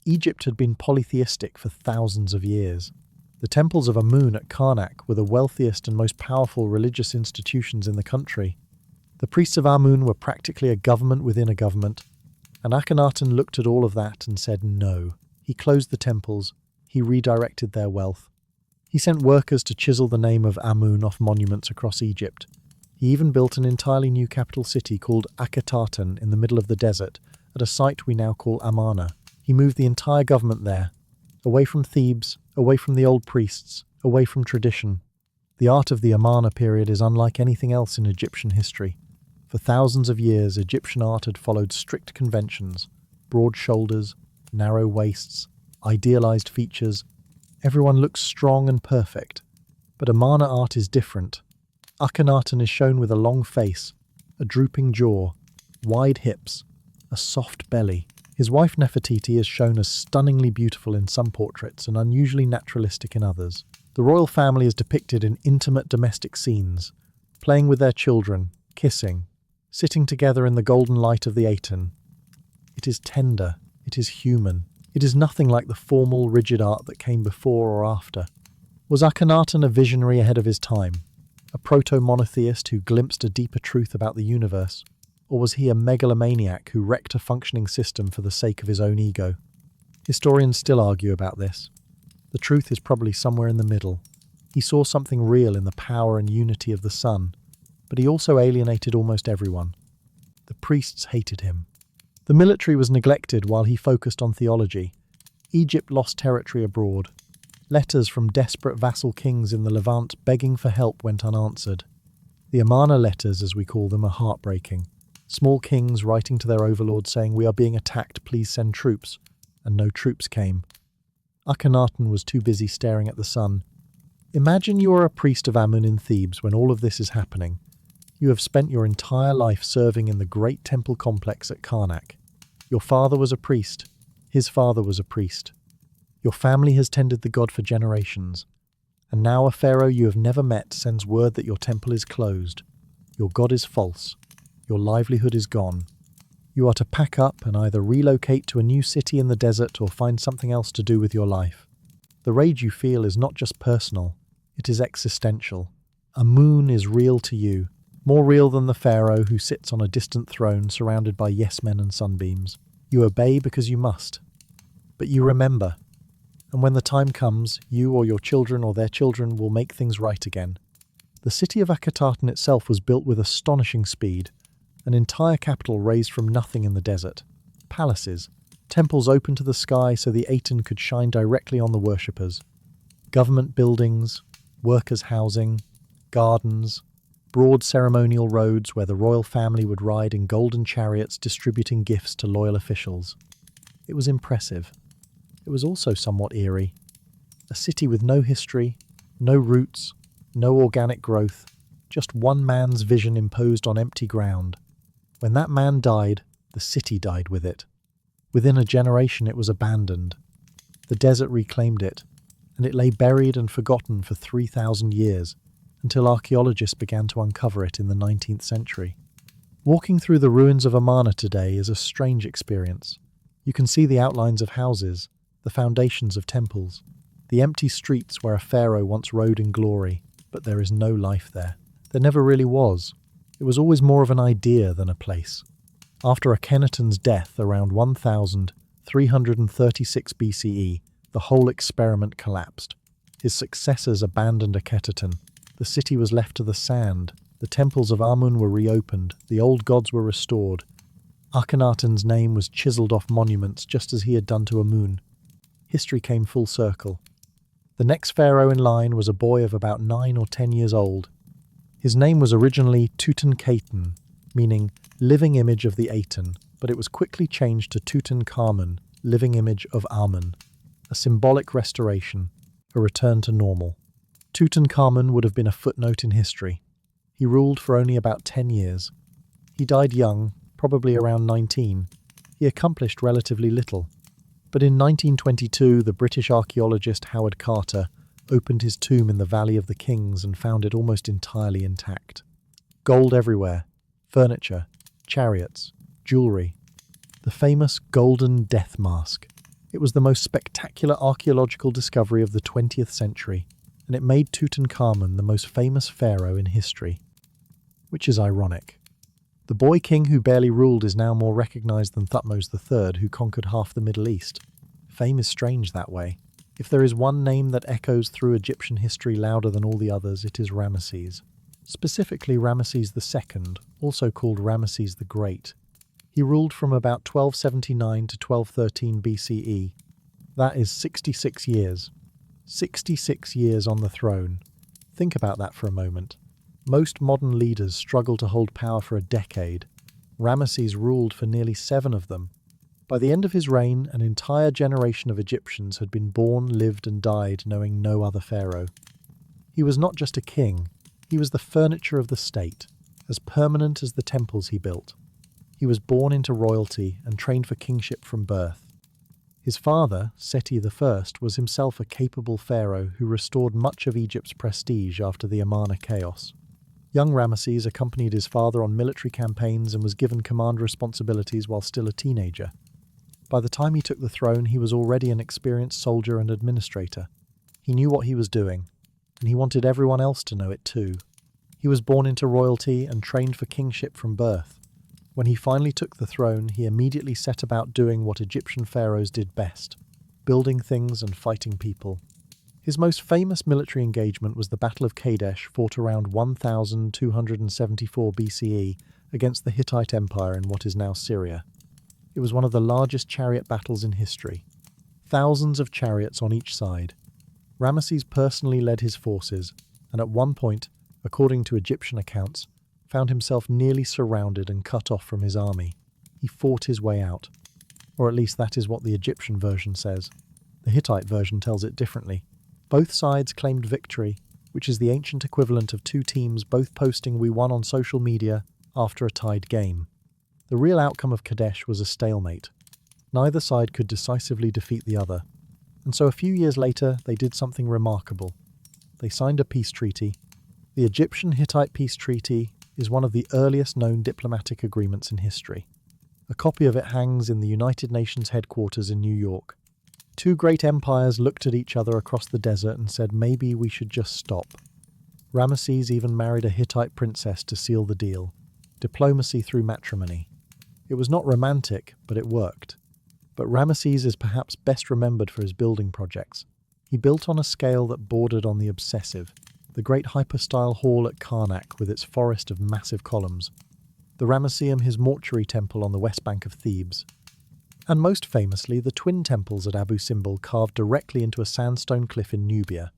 [SPEAKER 1] Egypt had been polytheistic for thousands of years. The temples of Amun at Karnak were the wealthiest and most powerful religious institutions in the country. The priests of Amun were practically a government within a government, and Akhenaten looked at all of that and said no. He closed the temples, he redirected their wealth. He sent workers to chisel the name of Amun off monuments across Egypt. He even built an entirely new capital city called Akhetaten in the middle of the desert, at a site we now call Amarna. He moved the entire government there, away from Thebes, away from the old priests, away from tradition. The art of the Amarna period is unlike anything else in Egyptian history. For thousands of years, Egyptian art had followed strict conventions, broad shoulders, narrow waists, idealized features. Everyone looks strong and perfect. But Amarna art is different. Akhenaten is shown with a long face, a drooping jaw, wide hips, a soft belly. His wife Nefertiti is shown as stunningly beautiful in some portraits and unusually naturalistic in others. The royal family is depicted in intimate domestic scenes, playing with their children, kissing, sitting together in the golden light of the Aten. It is tender, it is human. It is nothing like the formal, rigid art that came before or after. Was Akhenaten a visionary ahead of his time? A proto-monotheist who glimpsed a deeper truth about the universe? Or was he a megalomaniac who wrecked a functioning system for the sake of his own ego? Historians still argue about this. The truth is probably somewhere in the middle. He saw something real in the power and unity of the sun, but he also alienated almost everyone. The priests hated him. The military was neglected while he focused on theology. Egypt lost territory abroad. Letters from desperate vassal kings in the Levant begging for help went unanswered. The Amarna letters, as we call them, are heartbreaking. Small kings writing to their overlords saying, "We are being attacked, please send troops." And no troops came. Akhenaten was too busy staring at the sun. Imagine you are a priest of Amun in Thebes when all of this is happening. You have spent your entire life serving in the great temple complex at Karnak. Your father was a priest. His father was a priest. Your family has tended the god for generations. And now a pharaoh you have never met sends word that your temple is closed. Your god is false. Your livelihood is gone. You are to pack up and either relocate to a new city in the desert or find something else to do with your life. The rage you feel is not just personal, it is existential. Amun is real to you, more real than the pharaoh who sits on a distant throne surrounded by yes-men and sunbeams. You obey because you must. But you remember. And when the time comes, you or your children or their children will make things right again. The city of Akhetaten itself was built with astonishing speed. An entire capital raised from nothing in the desert. Palaces, temples open to the sky so the Aten could shine directly on the worshippers. Government buildings, workers' housing, gardens, broad ceremonial roads where the royal family would ride in golden chariots distributing gifts to loyal officials. It was impressive. It was also somewhat eerie. A city with no history, no roots, no organic growth, just one man's vision imposed on empty ground. When that man died, the city died with it. Within a generation it was abandoned. The desert reclaimed it, and it lay buried and forgotten for 3,000 years, until archaeologists began to uncover it in the 19th century. Walking through the ruins of Amarna today is a strange experience. You can see the outlines of houses, the foundations of temples, the empty streets where a pharaoh once rode in glory, but there is no life there. There never really was. It was always more of an idea than a place. After Akhenaten's death around 1336 BCE, the whole experiment collapsed. His successors abandoned Akhetaten. The city was left to the sand. The temples of Amun were reopened. The old gods were restored. Akhenaten's name was chiseled off monuments just as he had done to Amun. History came full circle. The next pharaoh in line was a boy of about 9 or 10 years old. His name was originally Tutankhaten, meaning living image of the Aten, but it was quickly changed to Tutankhamun, living image of Amun, a symbolic restoration, a return to normal. Tutankhamun would have been a footnote in history. He ruled for only about 10 years. He died young, probably around 19. He accomplished relatively little. But in 1922, the British archaeologist Howard Carter opened his tomb in the Valley of the Kings and found it almost entirely intact. Gold everywhere, furniture, chariots, jewellery. The famous Golden Death Mask. It was the most spectacular archaeological discovery of the 20th century, and it made Tutankhamun the most famous pharaoh in history. Which is ironic. The boy king who barely ruled is now more recognised than Thutmose III, who conquered half the Middle East. Fame is strange that way. If there is one name that echoes through Egyptian history louder than all the others, it is Ramesses. Specifically Ramesses II, also called Ramesses the Great. He ruled from about 1279 to 1213 BCE. That is 66 years. 66 years on the throne. Think about that for a moment. Most modern leaders struggle to hold power for a decade. Ramesses ruled for nearly 7 of them. By the end of his reign, an entire generation of Egyptians had been born, lived and died knowing no other pharaoh. He was not just a king, he was the furniture of the state, as permanent as the temples he built. He was born into royalty and trained for kingship from birth. His father, Seti I, was himself a capable pharaoh who restored much of Egypt's prestige after the Amarna chaos. Young Ramesses accompanied his father on military campaigns and was given command responsibilities while still a teenager. By the time he took the throne, he was already an experienced soldier and administrator. He knew what he was doing, and he wanted everyone else to know it too. He was born into royalty and trained for kingship from birth. When he finally took the throne, he immediately set about doing what Egyptian pharaohs did best, building things and fighting people. His most famous military engagement was the Battle of Kadesh, fought around 1274 BCE against the Hittite Empire in what is now Syria. It was one of the largest chariot battles in history. Thousands of chariots on each side. Ramesses personally led his forces, and at one point, according to Egyptian accounts, found himself nearly surrounded and cut off from his army. He fought his way out. Or at least that is what the Egyptian version says. The Hittite version tells it differently. Both sides claimed victory, which is the ancient equivalent of two teams both posting "we won" on social media after a tied game. The real outcome of Kadesh was a stalemate. Neither side could decisively defeat the other. And so a few years later, they did something remarkable. They signed a peace treaty. The Egyptian-Hittite peace treaty is one of the earliest known diplomatic agreements in history. A copy of it hangs in the United Nations headquarters in New York. Two great empires looked at each other across the desert and said maybe we should just stop. Ramesses even married a Hittite princess to seal the deal. Diplomacy through matrimony. It was not romantic, but it worked. But Ramesses is perhaps best remembered for his building projects. He built on a scale that bordered on the obsessive. The great hypostyle hall at Karnak with its forest of massive columns. The Ramesseum, his mortuary temple on the west bank of Thebes. And most famously, the twin temples at Abu Simbel carved directly into a sandstone cliff in Nubia.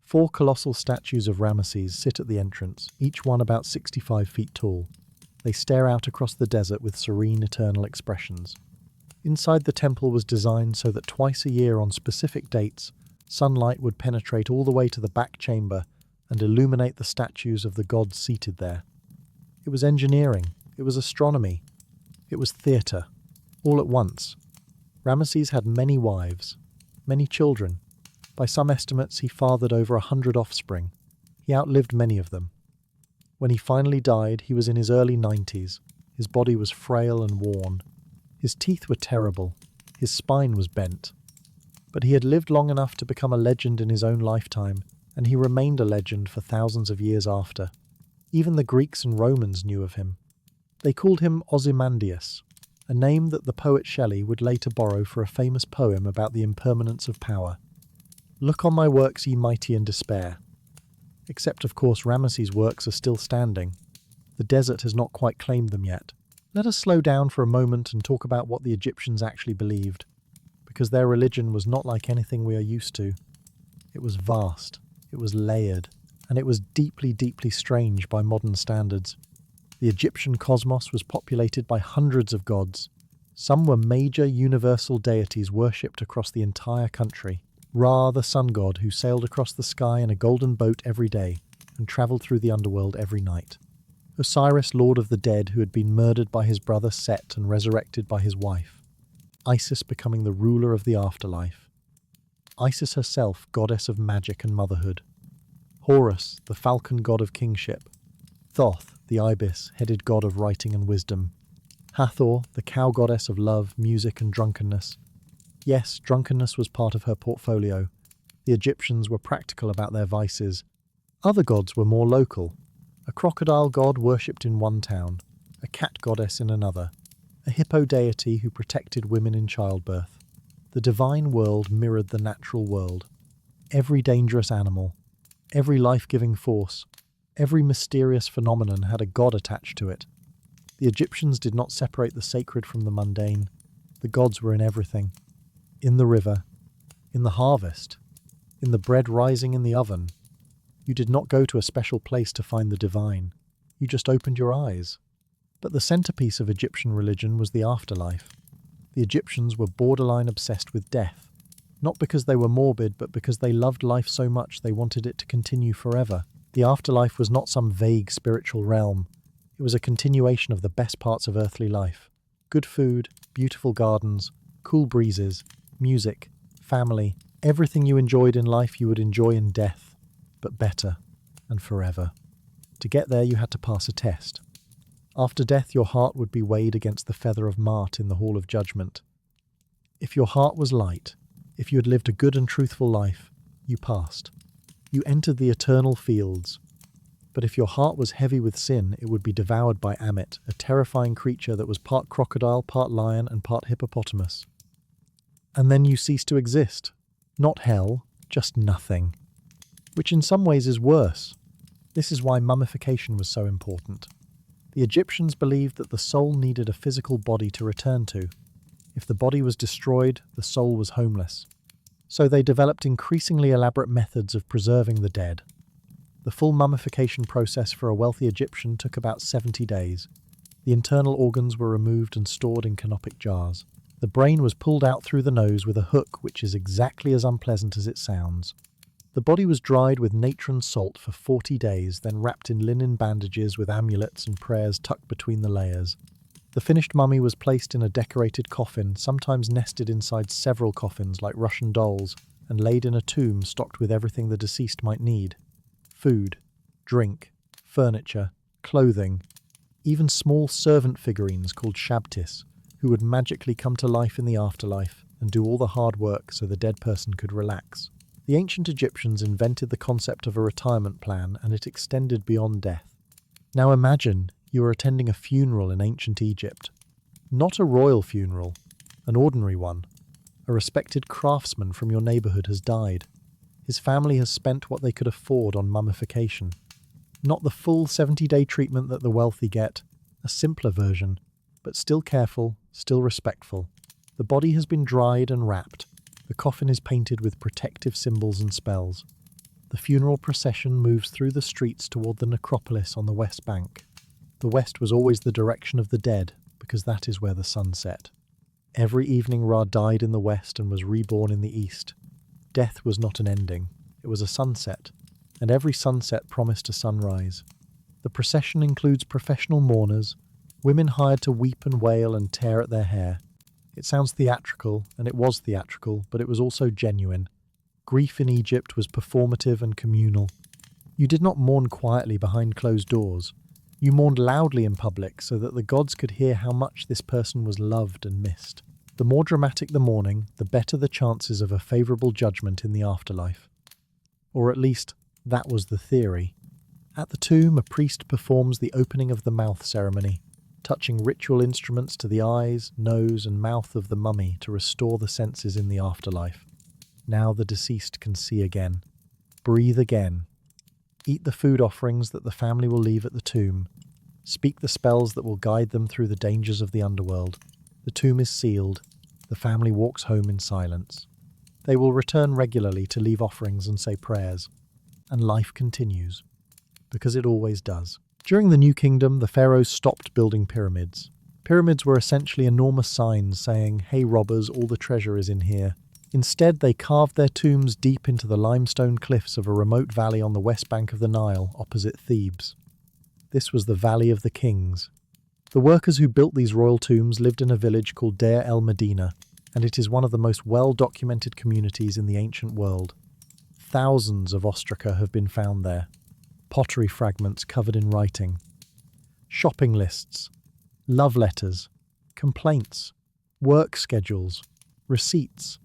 [SPEAKER 1] 4 colossal statues of Ramesses sit at the entrance, each one about 65 feet tall. They stare out across the desert with serene, eternal expressions. Inside the temple was designed so that twice a year on specific dates, sunlight would penetrate all the way to the back chamber and illuminate the statues of the gods seated there. It was engineering, it was astronomy, it was theatre, all at once. Ramesses had many wives, many children. By some estimates, he fathered over 100 offspring. He outlived many of them. When he finally died, he was in his early 90s. His body was frail and worn. His teeth were terrible. His spine was bent. But he had lived long enough to become a legend in his own lifetime, and he remained a legend for thousands of years after. Even the Greeks and Romans knew of him. They called him Ozymandias, a name that the poet Shelley would later borrow for a famous poem about the impermanence of power. Look on my works, ye mighty, and despair. Except, of course, Ramesses' works are still standing. The desert has not quite claimed them yet. Let us slow down for a moment and talk about what the Egyptians actually believed, because their religion was not like anything we are used to. It was vast, it was layered, and it was deeply, deeply strange by modern standards. The Egyptian cosmos was populated by hundreds of gods. Some were major universal deities worshipped across the entire country. Ra, the sun god, who sailed across the sky in a golden boat every day and travelled through the underworld every night. Osiris, lord of the dead, who had been murdered by his brother Set and resurrected by his wife. Isis becoming the ruler of the afterlife. Isis herself, goddess of magic and motherhood. Horus, the falcon god of kingship. Thoth, the ibis, headed god of writing and wisdom. Hathor, the cow goddess of love, music and drunkenness. Yes, drunkenness was part of her portfolio. The Egyptians were practical about their vices. Other gods were more local. A crocodile god worshipped in one town, a cat goddess in another, a hippo deity who protected women in childbirth. The divine world mirrored the natural world. Every dangerous animal, every life-giving force, every mysterious phenomenon had a god attached to it. The Egyptians did not separate the sacred from the mundane. The gods were in everything. In the river, in the harvest, in the bread rising in the oven. You did not go to a special place to find the divine. You just opened your eyes. But the centerpiece of Egyptian religion was the afterlife. The Egyptians were borderline obsessed with death, not because they were morbid, but because they loved life so much they wanted it to continue forever. The afterlife was not some vague spiritual realm. It was a continuation of the best parts of earthly life. Good food, beautiful gardens, cool breezes, music, family, everything you enjoyed in life you would enjoy in death, but better and forever. To get there you had to pass a test. After death your heart would be weighed against the feather of Mart in the Hall of Judgment. If your heart was light, if you had lived a good and truthful life, you passed. You entered the eternal fields. But if your heart was heavy with sin, it would be devoured by Ammit, a terrifying creature that was part crocodile, part lion, and part hippopotamus. And then you cease to exist. Not hell, just nothing. Which in some ways is worse. This is why mummification was so important. The Egyptians believed that the soul needed a physical body to return to. If the body was destroyed, the soul was homeless. So they developed increasingly elaborate methods of preserving the dead. The full mummification process for a wealthy Egyptian took about 70 days. The internal organs were removed and stored in canopic jars. The brain was pulled out through the nose with a hook, which is exactly as unpleasant as it sounds. The body was dried with natron salt for 40 days, then wrapped in linen bandages with amulets and prayers tucked between the layers. The finished mummy was placed in a decorated coffin, sometimes nested inside several coffins like Russian dolls, and laid in a tomb stocked with everything the deceased might need. Food, drink, furniture, clothing, even small servant figurines called shabtis, who would magically come to life in the afterlife and do all the hard work so the dead person could relax. The ancient Egyptians invented the concept of a retirement plan, and it extended beyond death. Now imagine you are attending a funeral in ancient Egypt. Not a royal funeral, an ordinary one. A respected craftsman from your neighborhood has died. His family has spent what they could afford on mummification. Not the full 70-day treatment that the wealthy get, a simpler version, but still careful, still respectful. The body has been dried and wrapped. The coffin is painted with protective symbols and spells. The funeral procession moves through the streets toward the necropolis on the west bank. The west was always the direction of the dead, because that is where the sun set. Every evening Ra died in the west and was reborn in the east. Death was not an ending, it was a sunset, and every sunset promised a sunrise. The procession includes professional mourners, women hired to weep and wail and tear at their hair. It sounds theatrical, and it was theatrical, but it was also genuine. Grief in Egypt was performative and communal. You did not mourn quietly behind closed doors. You mourned loudly in public so that the gods could hear how much this person was loved and missed. The more dramatic the mourning, the better the chances of a favourable judgment in the afterlife. Or at least, that was the theory. At the tomb, a priest performs the opening of the mouth ceremony, touching ritual instruments to the eyes, nose, and mouth of the mummy to restore the senses in the afterlife. Now the deceased can see again, breathe again, eat the food offerings that the family will leave at the tomb, speak the spells that will guide them through the dangers of the underworld. The tomb is sealed. The family walks home in silence. They will return regularly to leave offerings and say prayers. And life continues, because it always does. During the New Kingdom, the pharaohs stopped building pyramids. Pyramids were essentially enormous signs saying, "Hey robbers, all the treasure is in here." Instead, they carved their tombs deep into the limestone cliffs of a remote valley on the west bank of the Nile, opposite Thebes. This was the Valley of the Kings. The workers who built these royal tombs lived in a village called Deir el-Medina, and it is one of the most well-documented communities in the ancient world. Thousands of ostraca have been found there. Pottery fragments covered in writing, shopping lists, love letters, complaints, work schedules, receipts,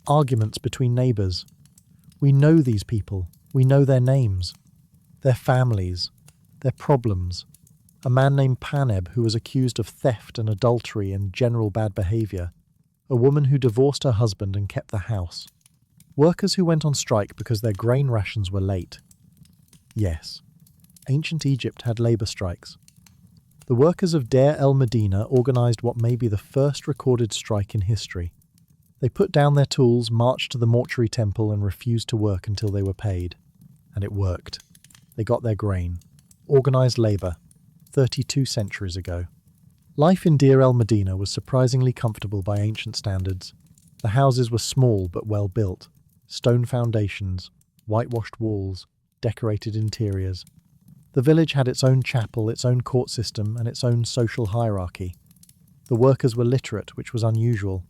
[SPEAKER 1] arguments between neighbours. We know these people, we know their names, their families, their problems. A man named Paneb who was accused of theft and adultery and general bad behaviour. A woman who divorced her husband and kept the house. Workers who went on strike because their grain rations were late. Yes, ancient Egypt had labour strikes. The workers of Deir el-Medina organised what may be the first recorded strike in history. They put down their tools, marched to the mortuary temple and refused to work until they were paid. And it worked. They got their grain. Organised labour. 32 centuries ago. Life in Deir el-Medina was surprisingly comfortable by ancient standards. The houses were small but well built. Stone foundations, whitewashed walls, decorated interiors. The village had its own chapel, its own court system, and its own social hierarchy. The workers were literate, which was unusual.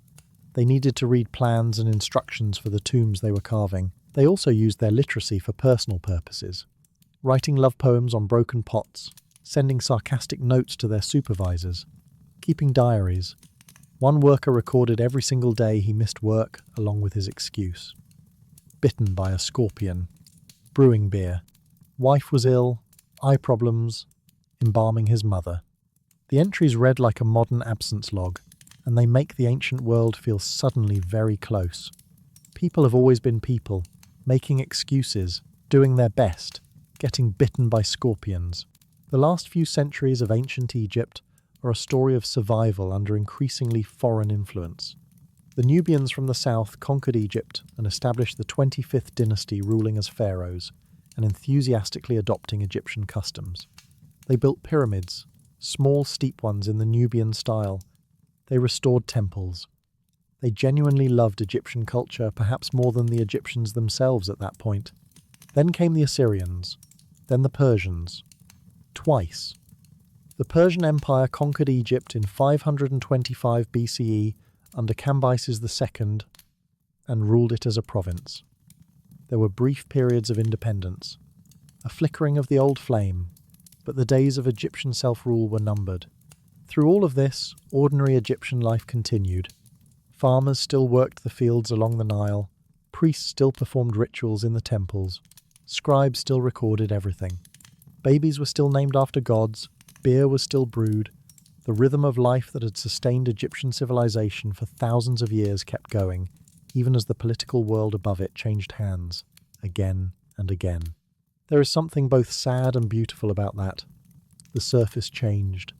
[SPEAKER 1] They needed to read plans and instructions for the tombs they were carving. They also used their literacy for personal purposes, writing love poems on broken pots, sending sarcastic notes to their supervisors, keeping diaries. One worker recorded every single day he missed work, along with his excuse. Bitten by a scorpion. Brewing beer. Wife was ill. Eye problems. Embalming his mother. The entries read like a modern absence log, and they make the ancient world feel suddenly very close. People have always been people, making excuses, doing their best, getting bitten by scorpions. The last few centuries of ancient Egypt are a story of survival under increasingly foreign influence. The Nubians from the south conquered Egypt and established the 25th dynasty ruling as pharaohs, and enthusiastically adopting Egyptian customs. They built pyramids, small steep ones in the Nubian style. They restored temples. They genuinely loved Egyptian culture, perhaps more than the Egyptians themselves at that point. Then came the Assyrians, then the Persians. Twice. The Persian Empire conquered Egypt in 525 BCE under Cambyses II and ruled it as a province. There were brief periods of independence, a flickering of the old flame, but the days of Egyptian self-rule were numbered. Through all of this, ordinary Egyptian life continued. Farmers still worked the fields along the Nile, priests still performed rituals in the temples, scribes still recorded everything. Babies were still named after gods, beer was still brewed, the rhythm of life that had sustained Egyptian civilization for thousands of years kept going, even as the political world above it changed hands, again and again. There is something both sad and beautiful about that. The surface changed.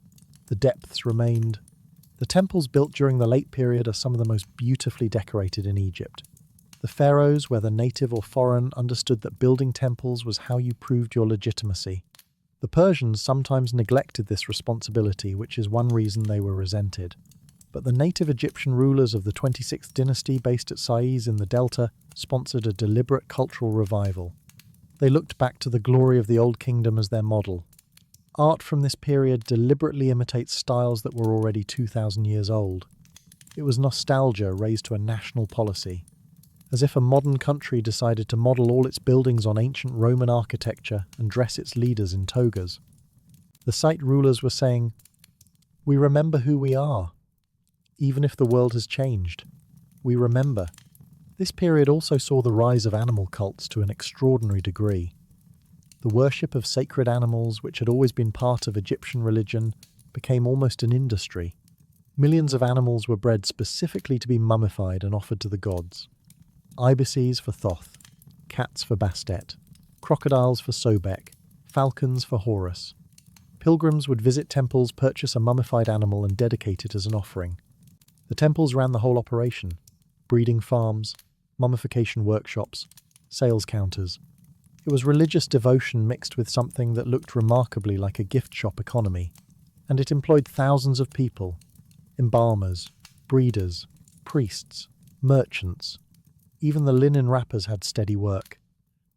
[SPEAKER 1] The depths remained. The temples built during the late period are some of the most beautifully decorated in Egypt. The pharaohs, whether native or foreign, understood that building temples was how you proved your legitimacy. The Persians sometimes neglected this responsibility, which is one reason they were resented. But the native Egyptian rulers of the 26th dynasty based at Sais in the Delta sponsored a deliberate cultural revival. They looked back to the glory of the Old Kingdom as their model. Art from this period deliberately imitates styles that were already 2,000 years old. It was nostalgia raised to a national policy, as if a modern country decided to model all its buildings on ancient Roman architecture and dress its leaders in togas. The site rulers were saying, "We remember who we are. Even if the world has changed, we remember." This period also saw the rise of animal cults to an extraordinary degree. The worship of sacred animals, which had always been part of Egyptian religion, became almost an industry. Millions of animals were bred specifically to be mummified and offered to the gods. Ibises for Thoth, cats for Bastet, crocodiles for Sobek, falcons for Horus. Pilgrims would visit temples, purchase a mummified animal and dedicate it as an offering. The temples ran the whole operation: breeding farms, mummification workshops, sales counters. It was religious devotion mixed with something that looked remarkably like a gift shop economy, and it employed thousands of people: embalmers, breeders, priests, merchants. Even the linen wrappers had steady work.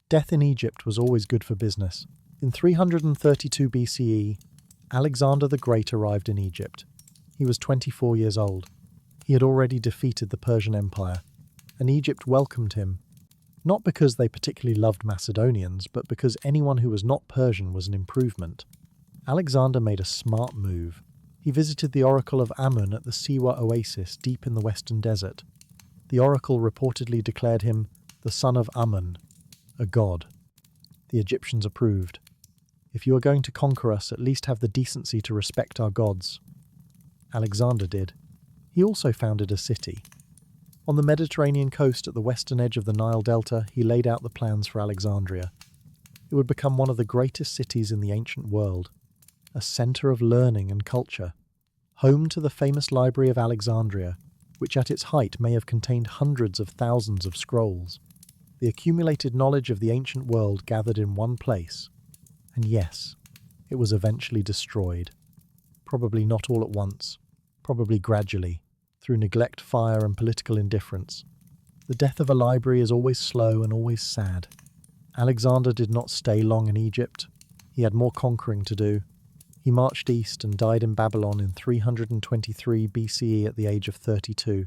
[SPEAKER 1] Death in Egypt was always good for business. In 332 BCE, Alexander the Great arrived in Egypt. He was 24 years old. He had already defeated the Persian Empire, and Egypt welcomed him, not because they particularly loved Macedonians, but because anyone who was not Persian was an improvement. Alexander made a smart move. He visited the oracle of Amun at the Siwa oasis deep in the western desert. The oracle reportedly declared him the son of Amun, a god. The Egyptians approved. "If you are going to conquer us, at least have the decency to respect our gods." Alexander did. He also founded a city. On the Mediterranean coast at the western edge of the Nile Delta, he laid out the plans for Alexandria. It would become one of the greatest cities in the ancient world, a center of learning and culture, home to the famous Library of Alexandria, which at its height may have contained hundreds of thousands of scrolls. The accumulated knowledge of the ancient world gathered in one place. And yes, it was eventually destroyed. Probably not all at once, probably gradually, through neglect, fire, and political indifference. The death of a library is always slow and always sad. Alexander did not stay long in Egypt. He had more conquering to do. He marched east and died in Babylon in 323 BCE at the age of 32.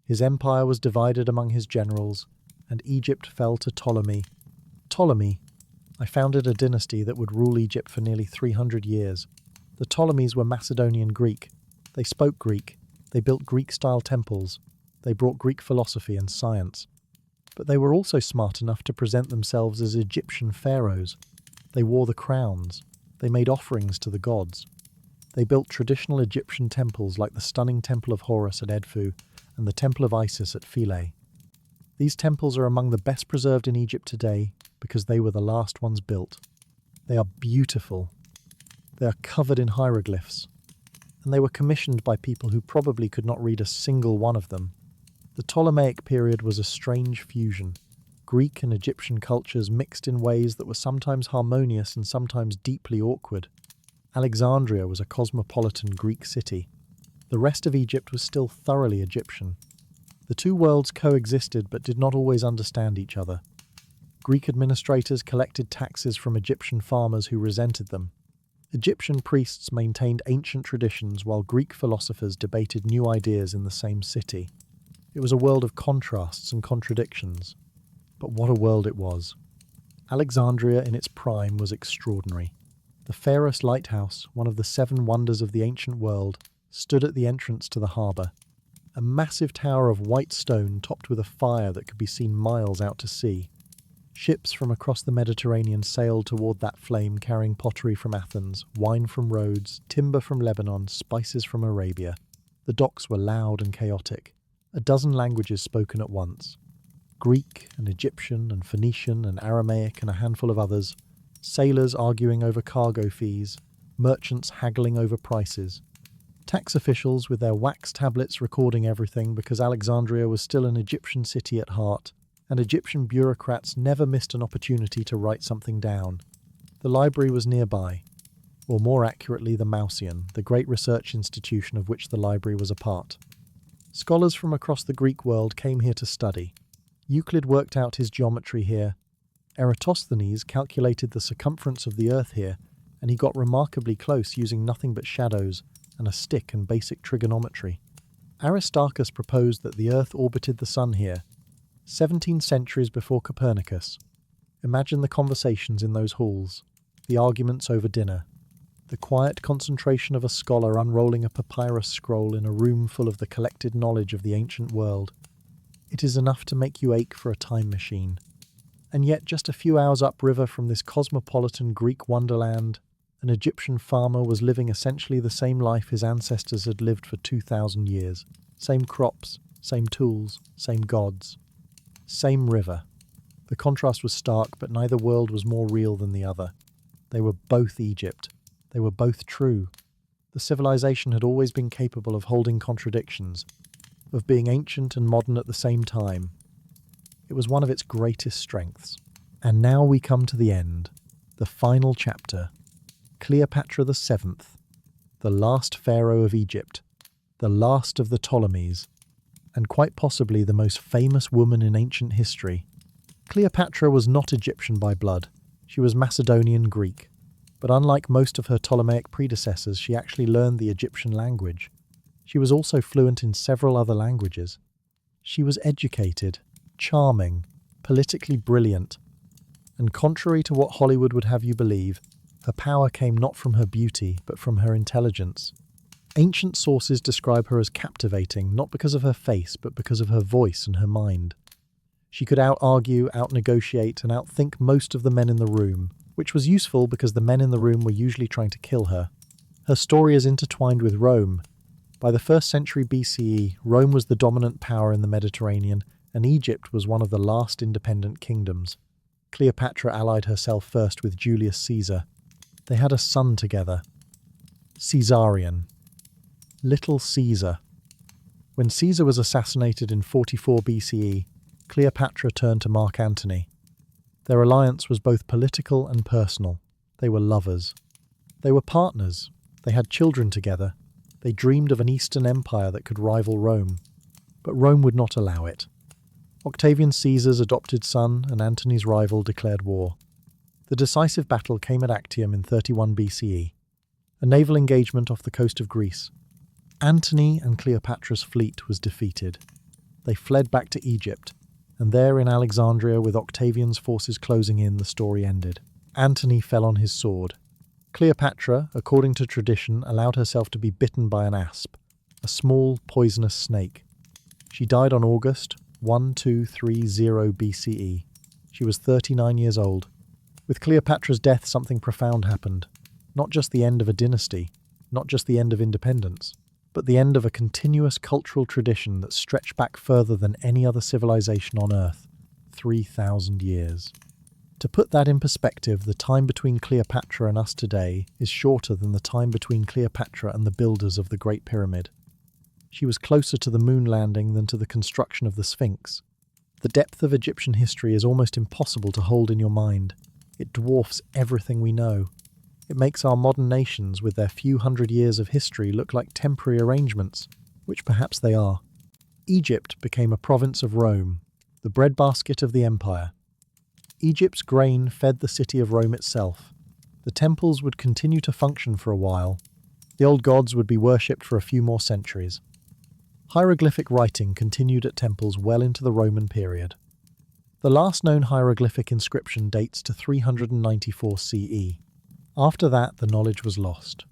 [SPEAKER 1] His empire was divided among his generals, and Egypt fell to Ptolemy. Ptolemy, I founded a dynasty that would rule Egypt for nearly 300 years. The Ptolemies were Macedonian Greek. They spoke Greek. They built Greek-style temples. They brought Greek philosophy and science. But they were also smart enough to present themselves as Egyptian pharaohs. They wore the crowns. They made offerings to the gods. They built traditional Egyptian temples like the stunning Temple of Horus at Edfu and the Temple of Isis at Philae. These temples are among the best preserved in Egypt today because they were the last ones built. They are beautiful. They are covered in hieroglyphs, and they were commissioned by people who probably could not read a single one of them. The Ptolemaic period was a strange fusion. Greek and Egyptian cultures mixed in ways that were sometimes harmonious and sometimes deeply awkward. Alexandria was a cosmopolitan Greek city. The rest of Egypt was still thoroughly Egyptian. The two worlds coexisted but did not always understand each other. Greek administrators collected taxes from Egyptian farmers who resented them. Egyptian priests maintained ancient traditions while Greek philosophers debated new ideas in the same city. It was a world of contrasts and contradictions. But what a world it was. Alexandria in its prime was extraordinary. The Pharos Lighthouse, one of the 7 wonders of the ancient world, stood at the entrance to the harbour. A massive tower of white stone topped with a fire that could be seen miles out to sea. Ships from across the Mediterranean sailed toward that flame carrying pottery from Athens, wine from Rhodes, timber from Lebanon, spices from Arabia. The docks were loud and chaotic. A dozen languages spoken at once. Greek and Egyptian and Phoenician and Aramaic and a handful of others. Sailors arguing over cargo fees. Merchants haggling over prices. Tax officials with their wax tablets recording everything because Alexandria was still an Egyptian city at heart, and Egyptian bureaucrats never missed an opportunity to write something down. The library was nearby, or more accurately the Mauseon, the great research institution of which the library was a part. Scholars from across the Greek world came here to study. Euclid worked out his geometry here. Eratosthenes calculated the circumference of the earth here, and he got remarkably close using nothing but shadows and a stick and basic trigonometry. Aristarchus proposed that the earth orbited the sun here, 17 centuries before Copernicus. Imagine the conversations in those halls, the arguments over dinner, the quiet concentration of a scholar unrolling a papyrus scroll in a room full of the collected knowledge of the ancient world. It is enough to make you ache for a time machine. And yet, just a few hours upriver from this cosmopolitan Greek wonderland, an Egyptian farmer was living essentially the same life his ancestors had lived for 2,000 years. Same crops, same tools, same gods. Same river. The contrast was stark, but neither world was more real than the other. They were both Egypt. They were both true. The civilization had always been capable of holding contradictions, of being ancient and modern at the same time. It was one of its greatest strengths. And now we come to the end, the final chapter. Cleopatra VII, the last pharaoh of Egypt, the last of the Ptolemies, and quite possibly the most famous woman in ancient history. Cleopatra was not Egyptian by blood. She was Macedonian Greek. But unlike most of her Ptolemaic predecessors, she actually learned the Egyptian language. She was also fluent in several other languages. She was educated, charming, politically brilliant, and contrary to what Hollywood would have you believe, her power came not from her beauty, but from her intelligence. Ancient sources describe her as captivating, not because of her face, but because of her voice and her mind. She could out-argue, out-negotiate, and outthink most of the men in the room, which was useful because the men in the room were usually trying to kill her. Her story is intertwined with Rome. By the 1st century BCE, Rome was the dominant power in the Mediterranean, and Egypt was one of the last independent kingdoms. Cleopatra allied herself first with Julius Caesar. They had a son together, Caesarion. Little Caesar. When Caesar was assassinated in 44 BCE, Cleopatra turned to Mark Antony. Their alliance was both political and personal. They were lovers. They were partners. They had children together. They dreamed of an Eastern Empire that could rival Rome. But Rome would not allow it. Octavian Caesar's adopted son and Antony's rival declared war. The decisive battle came at Actium in 31 BCE, a naval engagement off the coast of Greece. Antony and Cleopatra's fleet was defeated. They fled back to Egypt, and there in Alexandria, with Octavian's forces closing in, the story ended. Antony fell on his sword. Cleopatra, according to tradition, allowed herself to be bitten by an asp, a small, poisonous snake. She died on August 1230 BCE. She was 39 years old. With Cleopatra's death, something profound happened. Not just the end of a dynasty, not just the end of independence, but the end of a continuous cultural tradition that stretched back further than any other civilization on Earth, 3,000 years. To put that in perspective, the time between Cleopatra and us today is shorter than the time between Cleopatra and the builders of the Great Pyramid. She was closer to the moon landing than to the construction of the Sphinx. The depth of Egyptian history is almost impossible to hold in your mind. It dwarfs everything we know. It makes our modern nations, with their few hundred years of history, look like temporary arrangements, which perhaps they are. Egypt became a province of Rome, the breadbasket of the empire. Egypt's grain fed the city of Rome itself. The temples would continue to function for a while. The old gods would be worshipped for a few more centuries. Hieroglyphic writing continued at temples well into the Roman period. The last known hieroglyphic inscription dates to 394 CE. After that, the knowledge was lost.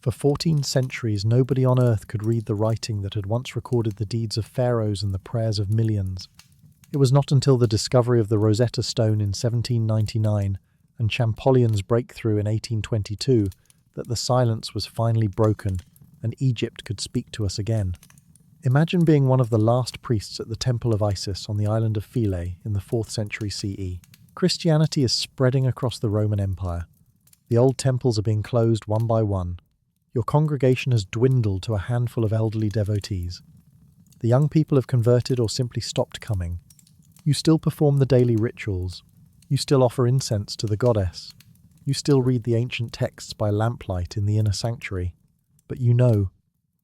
[SPEAKER 1] For 14 centuries, nobody on earth could read the writing that had once recorded the deeds of pharaohs and the prayers of millions. It was not until the discovery of the Rosetta Stone in 1799 and Champollion's breakthrough in 1822 that the silence was finally broken and Egypt could speak to us again. Imagine being one of the last priests at the Temple of Isis on the island of Philae in the 4th century CE. Christianity is spreading across the Roman Empire. The old temples are being closed one by one. Your congregation has dwindled to a handful of elderly devotees. The young people have converted or simply stopped coming. You still perform the daily rituals. You still offer incense to the goddess. You still read the ancient texts by lamplight in the inner sanctuary. But you know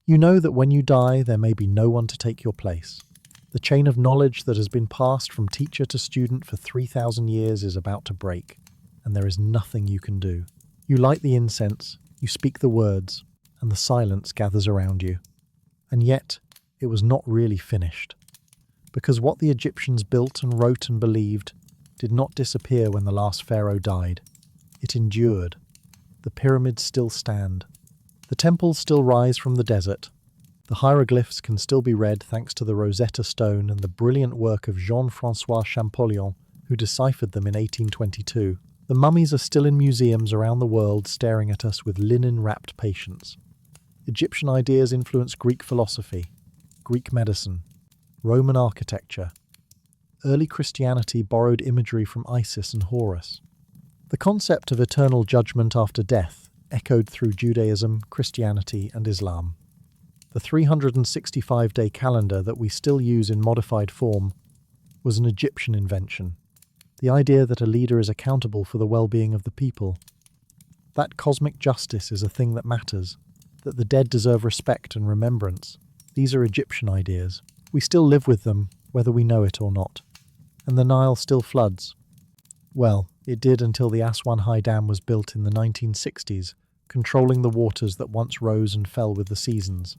[SPEAKER 1] that when you die, there may be no one to take your place. The chain of knowledge that has been passed from teacher to student for 3,000 years is about to break, and there is nothing you can do. You light the incense, you speak the words, and the silence gathers around you. And yet, it was not really finished. Because what the Egyptians built and wrote and believed did not disappear when the last pharaoh died. It endured. The pyramids still stand. The temples still rise from the desert. The hieroglyphs can still be read thanks to the Rosetta Stone and the brilliant work of Jean-François Champollion, who deciphered them in 1822. The mummies are still in museums around the world staring at us with linen-wrapped patience. Egyptian ideas influence Greek philosophy, Greek medicine, Roman architecture. Early Christianity borrowed imagery from Isis and Horus. The concept of eternal judgment after death echoed through Judaism, Christianity, and Islam. The 365-day calendar that we still use in modified form was an Egyptian invention. The idea that a leader is accountable for the well-being of the people. That cosmic justice is a thing that matters, that the dead deserve respect and remembrance. These are Egyptian ideas. We still live with them, whether we know it or not. And the Nile still floods. Well, it did until the Aswan High Dam was built in the 1960s, controlling the waters that once rose and fell with the seasons.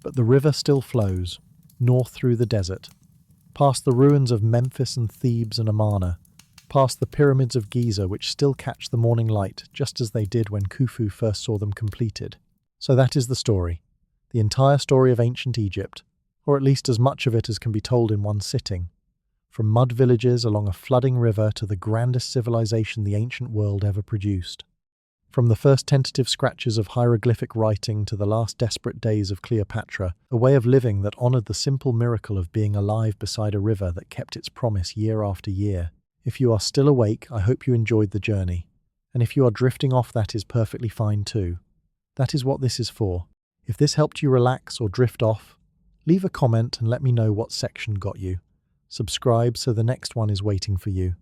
[SPEAKER 1] But the river still flows, north through the desert, past the ruins of Memphis and Thebes and Amarna, past the pyramids of Giza which still catch the morning light just as they did when Khufu first saw them completed. So that is the story. The entire story of ancient Egypt, or at least as much of it as can be told in one sitting. From mud villages along a flooding river to the grandest civilization the ancient world ever produced. From the first tentative scratches of hieroglyphic writing to the last desperate days of Cleopatra, a way of living that honoured the simple miracle of being alive beside a river that kept its promise year after year. If you are still awake, I hope you enjoyed the journey. And if you are drifting off, that is perfectly fine too. That is what this is for. If this helped you relax or drift off, leave a comment and let me know what section got you. Subscribe so the next one is waiting for you.